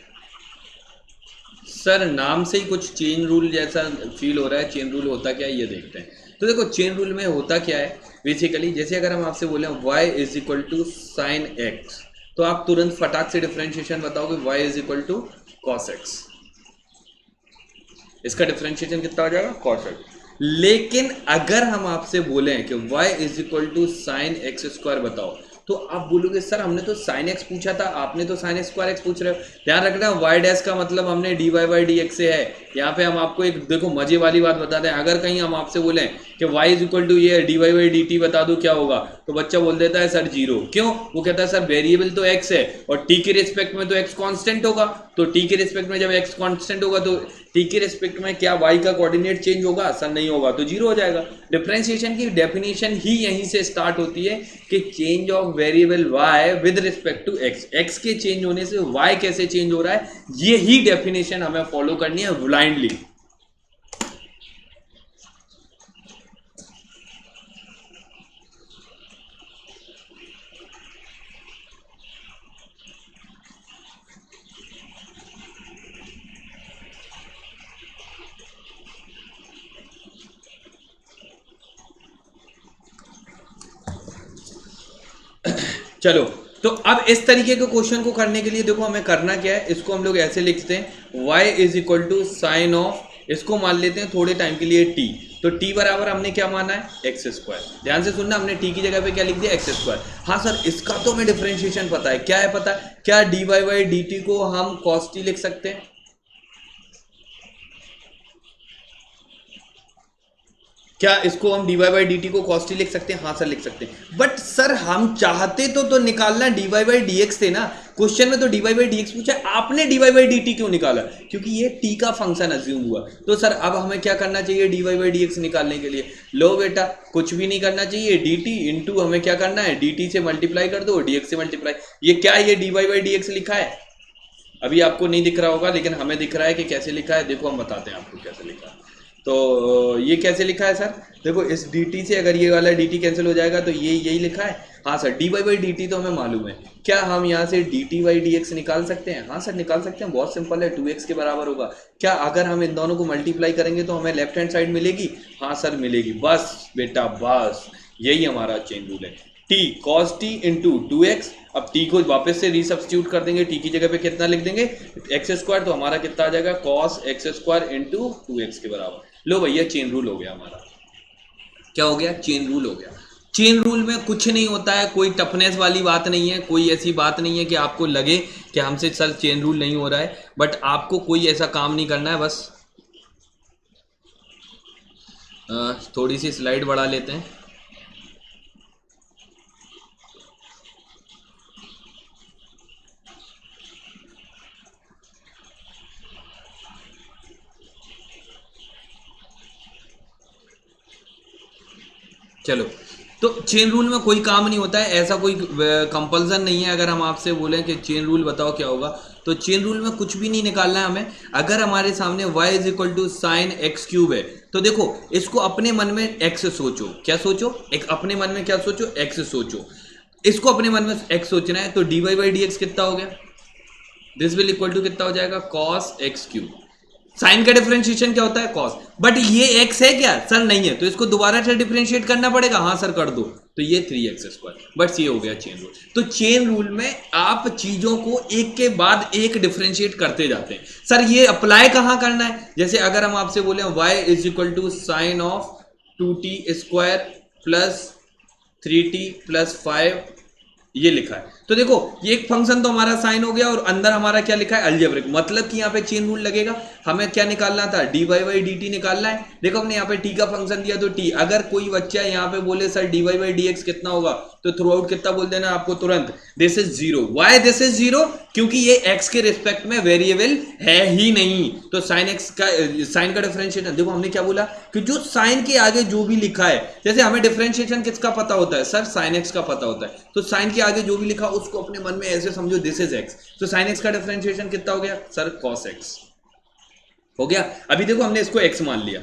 सर नाम से ही कुछ चेन रूल जैसा फील हो रहा है, चेन रूल होता क्या है ये देखते हैं। तो देखो चेन रूल में होता क्या है बेसिकली, जैसे अगर हम आपसे बोले y is equal to sine x, तो आप तुरंत फटाक से डिफरेंशिएशन बताओगे y is equal to cos x। इसका डिफरेंशिएशन कितना हो जाएगा cos x। लेकिन अगर हम आपसे बोलें कि y is equal to sine x square बताओ, तो आप बोलोगे सर हमने तो साइन एक्स पूछा था, आपने तो साइन स्क्वायर एक्स पूछ रहे हो। ध्यान रखना y डैश का मतलब हमने dy बाई डी एक्स से है। यहाँ पे हम आपको एक देखो मजे वाली बात बताते हैं, अगर कहीं हम आपसे बोलें कि y इज इक्वल टू ये dy बाई डी टी बता दो क्या होगा, तो बच्चा बोल देता है सर जीरो। क्यों? वो कहता है सर वेरिएबल तो x है और t के रिस्पेक्ट में तो x कांस्टेंट होगा, तो t के रिस्पेक्ट में जब x कांस्टेंट होगा तो t के रिस्पेक्ट में क्या y का कोऑर्डिनेट चेंज होगा? सर नहीं होगा, तो जीरो हो जाएगा। डिफरेंशिएशन की डेफिनेशन ही यहीं से स्टार्ट होती है कि change of variable y with respect to x, x के चेंज होने से y कैसे चेंज हो रहा है, ये ही डेफिनेशन हमें फॉलो करनी है ब्लाइंडली। चलो, तो अब इस तरीके के क्वेश्चन को करने के लिए देखो हमें करना क्या है, इसको हम लोग ऐसे लिखते हैं y is equal to sine of, इसको मान लेते हैं थोड़े टाइम के लिए t, तो t बराबर हमने क्या माना है एक्स स्क्वायर। ध्यान से सुनना, हमने t की जगह पे क्या लिख दिया एक्स स्क्वायर। हाँ सर इसका तो हमें डिफरेंशिएशन पता है, क्या है पता है, क्या dy बाई डी टी को हम cos t लिख सकते हैं? क्या इसको हम dy बाई डी टी को cos t लिख सकते हैं? हाँ सर लिख सकते हैं, बट सर हम चाहते तो निकालना dy बाई डी एक्स थे ना। क्वेश्चन में तो dy बाई डी एक्स पूछा, आपने dy बाई डी टी क्यों निकाला? क्योंकि ये t का फंक्शन अज्यूम हुआ। तो सर अब हमें क्या करना चाहिए dy बाई डी एक्स निकालने के लिए? लो बेटा कुछ भी नहीं करना चाहिए, dt इंटू हमें क्या करना है dt से मल्टीप्लाई कर दो, dx से मल्टीप्लाई। ये क्या ये dy बाई डी एक्स लिखा है? अभी आपको नहीं दिख रहा होगा लेकिन हमें दिख रहा है कि कैसे लिखा है। देखो हम बताते हैं आपको कैसे लिखा है। तो ये कैसे लिखा है सर? देखो इस dt से अगर ये वाला dt कैंसिल हो जाएगा तो ये यही लिखा है। हाँ sir dy by D T तो हमें मालूम है, क्या हम यहाँ से dt बाई डी एक्स निकाल सकते हैं? हाँ सर निकाल सकते हैं, बहुत सिंपल है, 2x के बराबर होगा। क्या अगर हम इन दोनों को मल्टीप्लाई करेंगे तो हमें लेफ्ट हैंड साइड मिलेगी? हाँ सर मिलेगी। बस बेटा बस यही हमारा चेन रूल है, t cos t into 2x। अब t को वापस से रीसब्स्टिट्यूट कर देंगे, t की जगह पे कितना लिख देंगे एक्स स्क्वायर, तो हमारा कितना आ जाएगा cos x square into 2x के बराबर। लो भैया चेन रूल हो गया हमारा। क्या हो गया? चेन रूल हो गया। चेन रूल में कुछ नहीं होता है, कोई टफनेस वाली बात नहीं है, कोई ऐसी बात नहीं है कि आपको लगे कि हमसे सर चेन रूल नहीं हो रहा है, बट आपको कोई ऐसा काम नहीं करना है। बस थोड़ी सी स्लाइड बढ़ा लेते हैं। चलो, तो चेन रूल में कोई काम नहीं होता है, ऐसा कोई कंपल्सन नहीं है। अगर हम आपसे बोलें कि चेन रूल बताओ क्या होगा, तो चेन रूल में कुछ भी नहीं निकालना है हमें। अगर हमारे सामने y is equal to sine x cube है, तो देखो इसको अपने मन में x सोचो। क्या सोचो? एक अपने मन में क्या सोचो? x सोचो। इसको अपने मन में x सोचना है, तो dy बाई डी एक्स कितना हो गया? दिस विल इक्वल टू कितना हो जाएगा? cos x cube. साइन का डिफरेंशिएशन क्या होता है? कॉस। बट ये x है क्या? सर नहीं है, तो इसको दोबारा से डिफरेंशिएट करना पड़ेगा। हाँ सर कर दो, तो ये 3x स्क्वायर। बट ये हो गया चेन रूल। तो चेन रूल में आप चीजों को एक के बाद एक डिफरेंशिएट करते जाते हैं। सर ये अप्लाई कहाँ करना है? जैसे अगर हम आपसे बोले y is equal to sine of 2t square plus 3t plus 5, ये लिखा है, तो देखो ये एक फंक्शन तो हमारा साइन हो गया और अंदर हमारा क्या लिखा है? अलजेब्रिक। मतलब कि यहाँ पे चेन रूल लगेगा। हमें क्या निकालना था? dy बाई डी टी निकालना है। देखो हमने यहाँ पे t का फंक्शन दिया, तो t। अगर कोई बच्चा यहाँ पे बोले sir dy by d x कितना होगा, तो थ्रू आउट कितना बोल देना आपको तुरंत? This is zero. Why this is zero? क्योंकि ये x के रिस्पेक्ट में वेरिएबल है ही नहीं। तो साइन एक्स का साइन का डिफरेंशिएशन देखो हमने क्या बोला कि जो साइन के आगे जो भी लिखा है, जैसे हमें डिफरेंशिएशन किसका पता होता है? सर साइन एक्स का पता होता है। तो साइन के आगे जो भी लिखा उसको अपने मन में ऐसे समझो दिस इज एक्स। तो साइन एक्स का डिफरेंशिएशन कितना हो गया? सर कॉस एक्स हो गया। अभी देखो हमने इसको एक्स मान लिया,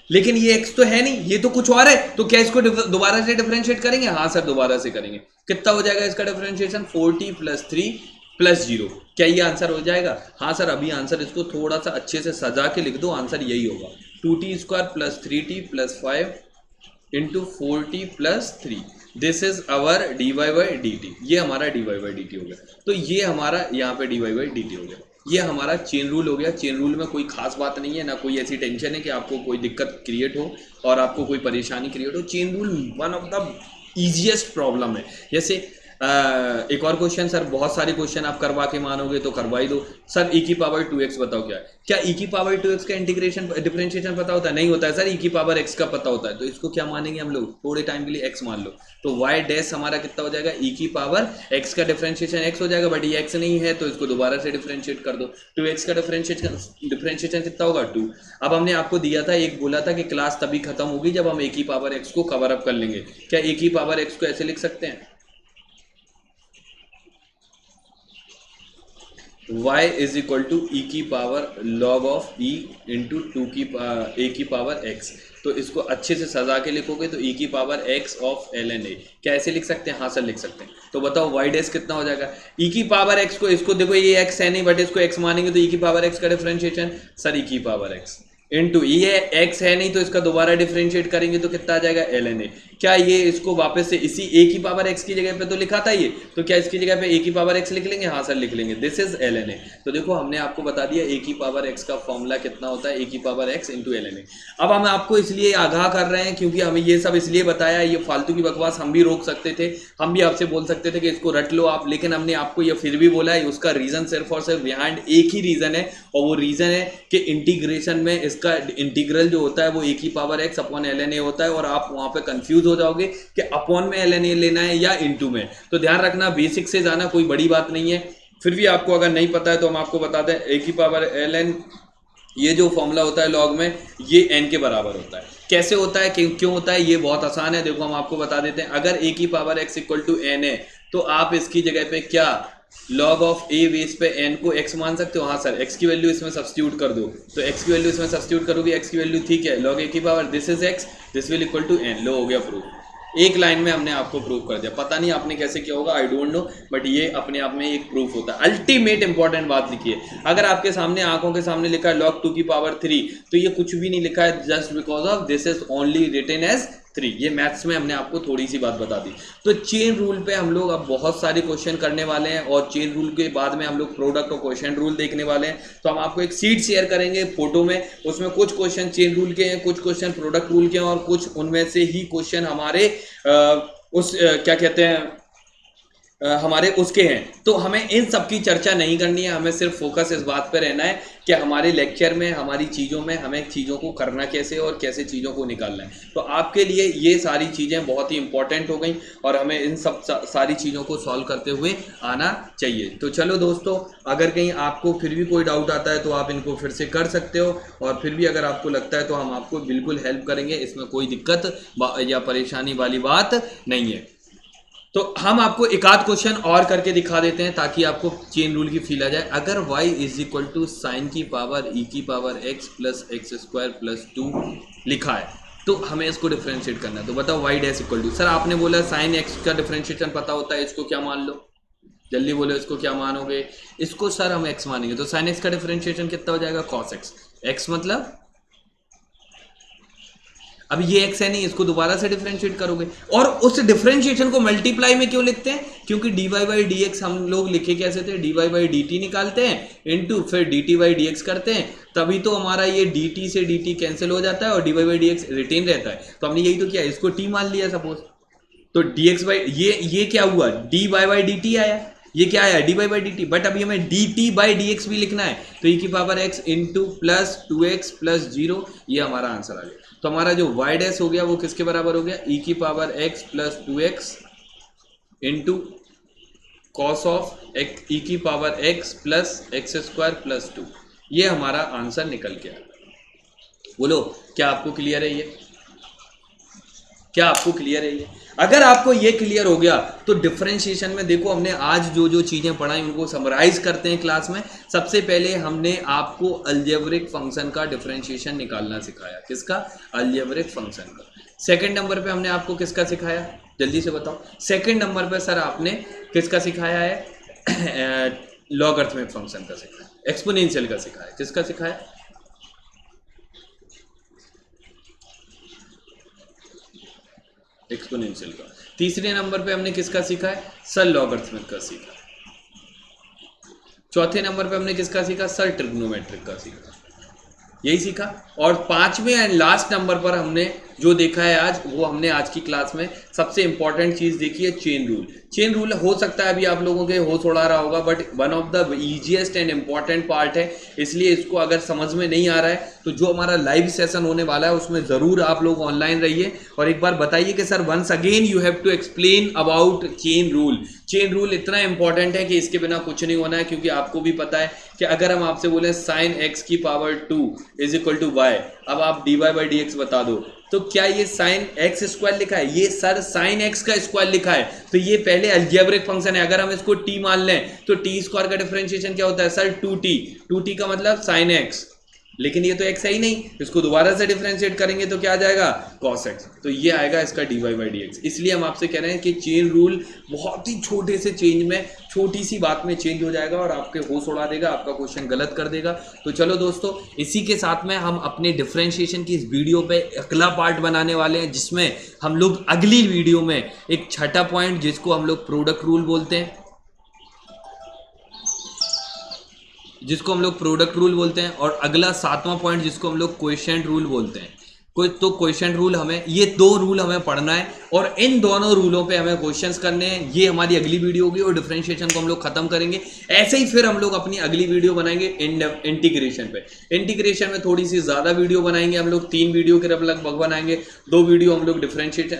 लेकिन ये x तो है नहीं, ये तो कुछ और है। तो क्या इसको दोबारा से डिफरेंशिएट करेंगे? हाँ सर दोबारा से करेंगे। कितना हो जाएगा इसका डिफरेंशिएशन? 4t plus 3 plus 0। क्या ये आंसर हो जाएगा? हाँ सर अभी आंसर इसको थोड़ा सा अच्छे से सजा के लिख दो, आंसर यही होगा 2t square plus 3t plus 5 into 4t plus 3। This is our dy by D T. ये हमारा dy बाई डी टी हो गया। तो ये हमारा यहाँ पे dy बाई डी टी हो गया। ये हमारा चेन रूल हो गया। चेन रूल में कोई खास बात नहीं है, ना कोई ऐसी टेंशन है कि आपको कोई दिक्कत क्रिएट हो और आपको कोई परेशानी क्रिएट हो। Chain rule one of the easiest problem है। जैसे एक और क्वेश्चन सर, बहुत सारे क्वेश्चन आप करवा के मानोगे तो करवा ही दो। सर e की पावर 2x बताओ क्या है? क्या e की पावर 2x का इंटीग्रेशन डिफरेंशिएशन पता होता है? नहीं होता है सर। e की पावर x का पता होता है, तो इसको क्या मानेंगे हम लोग? थोड़े टाइम के लिए x मान लो, तो y डैश हमारा कितना हो जाएगा? e की पावर x का डिफरेंशिएशन x हो जाएगा, बट ये x नहीं है तो इसको दोबारा से डिफरेंशिएट कर दो। 2x का डिफरेंशिएशन कितना होगा? 2। अब हमने आपको दिया था, एक बोला था कि क्लास तभी खत्म होगी जब हम e की पावर x को कवर अप कर लेंगे। क्या e की पावर x को ऐसे लिख सकते हैं? y इज इक्वल टू ई की power log of e into two की ए की पावर x। तो इसको अच्छे से सजा के लिखोगे तो e की power x of ln a। क्या ऐसे लिख सकते हैं? हाँ सर लिख सकते हैं। तो बताओ y डैश कितना हो जाएगा? e की पावर x को, इसको देखो ये x है नहीं बट इसको x मानेंगे तो e की पावर x का डिफरेंशिएशन सर e की पावर x इनटू ये x है नहीं तो इसका दोबारा डिफरेंशिएट करेंगे तो कितना आ जाएगा? ln a। क्या ये इसको वापस से इसी a की पावर x की जगह पे तो लिखा था ये, तो क्या इसकी जगह पे a की पावर x लिख लेंगे? हाँ सर लिख लेंगे। This is ln a। तो देखो हमने आपको बता दिया a की पावर x का फॉर्मूला कितना होता है, a की power x into ln a। अब हम आपको इसलिए आगाह कर रहे हैं क्योंकि हमें ये सब इसलिए बताया, ये फालतू की बकवास हम भी रोक सकते थे, हम भी आपसे बोल सकते थे कि इसको रट लो आप, लेकिन हमने आपको ये फिर भी बोला है। उसका रीजन सिर्फ और सिर्फ बिहाइंड एक ही रीजन है, और वो रीजन है कि इंटीग्रेशन में इसका इंटीग्रल जो होता है वो ए की power x upon ln a होता है, और आप वहां पे कंफ्यूज हो जाओगे कि अपॉन में ln a लेना है या इनटू में। तो ध्यान रखना, बेसिक से जाना कोई बड़ी बात नहीं है। फिर भी आपको अगर नहीं पता है तो हम आपको बता दें, ए की पावर ln ये जो फॉर्मूला होता है लॉग में, ये n के बराबर होता है। कैसे होता है, क्यों होता है, ये बहुत आसान है। देखो हम आपको बता देते हैं, अगर a की power x equal to n है तो आप इसकी जगह पे क्या लॉग ऑफ a बेस पे n को x मान सकते हो? हाँ सर, x की वैल्यू इसमें सब्स्टिट्यूट कर दो, तो x की वैल्यू इसमें सब्स्टिट्यूट करोगे, x की वैल्यू ठीक है लॉग a की power this is x, this will equal to n। लो हो गया प्रूफ। एक लाइन में हमने आपको प्रूव कर दिया। पता नहीं आपने कैसे किया होगा, आई डोंट नो, बट ये अपने आप में एक प्रूफ होता है। अल्टीमेट इंपॉर्टेंट बात लिखी है, अगर आपके सामने आंखों के सामने लिखा है log 2 की पावर 3, तो ये कुछ भी नहीं लिखा है, just because of this is only written as 3। ये मैथ्स में हमने आपको थोड़ी सी बात बता दी। तो चेन रूल पे हम लोग अब बहुत सारे क्वेश्चन करने वाले हैं, और चेन रूल के बाद में हम लोग प्रोडक्ट और क्वेश्चन रूल देखने वाले हैं। तो हम आपको एक सीट शेयर करेंगे फोटो में, उसमें कुछ क्वेश्चन चेन रूल के हैं, कुछ क्वेश्चन प्रोडक्ट रूल के हैं, और कुछ उनमें से ही क्वेश्चन हमारे क्या कहते हैं, हमारे उसके हैं। तो हमें इन सब की चर्चा नहीं करनी है, हमें सिर्फ फोकस इस बात पे रहना है कि हमारे लेक्चर में, हमारी चीज़ों में हमें चीज़ों को करना कैसे और कैसे चीज़ों को निकालना है। तो आपके लिए ये सारी चीज़ें बहुत ही इंपॉर्टेंट हो गई, और हमें इन सब सारी चीज़ों को सॉल्व करते हुए आना चाहिए। तो चलो दोस्तों, अगर कहीं आपको फिर भी कोई डाउट आता है तो आप इनको फिर से कर सकते हो, और फिर भी अगर आपको लगता है तो हम आपको बिल्कुल हेल्प करेंगे, इसमें कोई दिक्कत या परेशानी वाली बात नहीं है। तो हम आपको एक आध क्वेश्चन और करके दिखा देते हैं ताकि आपको चेन रूल की फील आ जाए। अगर y is equal to sine की पावर e की power x plus x square plus 2 लिखा है, तो हमें इसको डिफरेंशिएट करना है। तो बताओ y dash equal to, sir आपने बोला साइन x का डिफरेंशिएशन पता होता है, इसको क्या मान लो, जल्दी बोलो इसको क्या मानोगे? इसको सर हम x मानेंगे, तो साइन x का डिफरेंशिएशन कितना हो जाएगा? cos x। x मतलब अब ये x है नहीं, इसको दोबारा से डिफरेंशिएट करोगे, और उस डिफरेंशिएशन को मल्टीप्लाई में क्यों लिखते हैं? क्योंकि dy बाई डी एक्स हम लोग लिखे कैसे थे, dy बाई डी टी निकालते हैं इनटू फिर dt बाई डी एक्स करते हैं, तभी तो हमारा ये dt से dt कैंसिल हो जाता है और dy by d x retain रहता है। तो हमने यही तो किया, इसको t मान लिया सपोज, तो dx बाई ये क्या हुआ, dy बाई डी टी आया, ये क्या आया dy by D T, but अभी हमें dt बाई डी एक्स भी लिखना है, तो e की power x into plus 2x plus 0, ये हमारा आंसर आ गया। तो हमारा जो y डैश हो गया वो किसके बराबर हो गया? e की power x plus 2x into cos of e की power x plus x square plus 2, ये हमारा आंसर निकल गया। बोलो क्या आपको क्लियर है ये? क्या आपको क्लियर है ये? अगर आपको ये क्लियर हो गया तो डिफरेंशिएशन में देखो हमने आज जो जो चीजें पढ़ाई उनको समराइज करते हैं क्लास में। सबसे पहले हमने आपको अलजेब्रिक फंक्शन का डिफरेंशिएशन निकालना सिखाया। किसका? अलजेब्रिक फंक्शन का। सेकंड नंबर पे हमने आपको किसका सिखाया, जल्दी से बताओ। सेकंड नंबर पे सर आपने किसका सिखाया है? लॉगरिथमिक फंक्शन का सिखाया, एक्सपोनेंशियल का सिखाया। किसका सिखाया? एक्सपोनेंशियल का। तीसरे नंबर पे हमने किसका सीखा है? सर लॉगरिथमिक का सीखा। चौथे नंबर पे हमने किसका सीखा सर? ट्रिग्नोमेट्रिक का सीखा, यही सीखा। और पांचवें एंड लास्ट नंबर पर हमने जो देखा है आज, वो हमने आज की क्लास में सबसे इंपॉर्टेंट चीज देखी है चेन रूल। चेन रूल हो सकता है अभी आप लोगों के होश उड़ा रहा होगा, but one of the easiest and important part है, इसलिए इसको अगर समझ में नहीं आ रहा है तो जो हमारा लाइव सेशन होने वाला है उसमें जरूर आप लोग ऑनलाइन रहिए और एक बार बताइए कि sir once again you have to explain about chain rule. Chain rule इतना इंपॉर्टेंट है कि इसके बिना कुछ नहीं होना है, क्योंकि आपको भी पता है कि अगर हम आपसे बोले साइन एक्स की power 2 is equal to y, अब आप dy बाई डी एक्स बता दो, तो क्या ये साइन एक्स स्क्वायर लिखा है? ये सर साइन एक्स का स्क्वायर लिखा है, तो ये पहले अलजेब्रिक फंक्शन है। अगर हम इसको t मान लें तो टी स्क्वायर का डिफरेंशिएशन क्या होता है सर? 2t का मतलब साइन एक्स, लेकिन ये तो x है ही नहीं, इसको दोबारा से डिफरेंशिएट करेंगे तो क्या आ जाएगा? cos x, तो ये आएगा इसका dy बाई डी एक्स। इसलिए हम आपसे कह रहे हैं कि चेन रूल बहुत ही छोटे से चेंज में, छोटी सी बात में चेंज हो जाएगा और आपके होश उड़ा देगा, आपका क्वेश्चन गलत कर देगा। तो चलो दोस्तों, इसी के साथ में हम अपने डिफरेंशिएशन की इस वीडियो पे अगला पार्ट बनाने वाले हैं, जिसमें हम लोग अगली वीडियो में एक छठा पॉइंट जिसको हम लोग प्रोडक्ट रूल बोलते हैं, और अगला सातवां पॉइंट जिसको हम लोग क्वोशिएंट रूल बोलते हैं। तो क्वोशिएंट रूल हमें, ये दो रूल हमें पढ़ना है और इन दोनों रूलों पे हमें क्वेश्चंस करने हैं। ये हमारी अगली वीडियो होगी और डिफरेंशिएशन को हम लोग खत्म करेंगे। ऐसे ही फिर हम लोग अपनी अगली वीडियो बनाएंगे इंटीग्रेशन पे। इंटीग्रेशन में थोड़ी सी ज़्यादा वीडियो बनाएंगे हम लोग, 3 वीडियो के लगभग बनाएंगे। 2 वीडियो हम लोग डिफरेंशिएट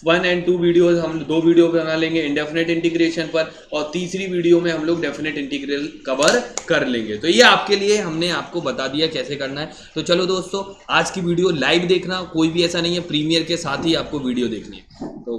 1 और 2 वीडियो, हम 2 वीडियो बना लेंगे इंडेफिनेट इंटीग्रेशन पर, और तीसरी वीडियो में हम लोग डेफिनेट इंटीग्रल कवर कर लेंगे। तो ये आपके लिए हमने आपको बता दिया कैसे करना है। तो चलो दोस्तों, आज की वीडियो लाइव देखना, कोई भी ऐसा नहीं है प्रीमियर के साथ ही आपको वीडियो देखनी है। तो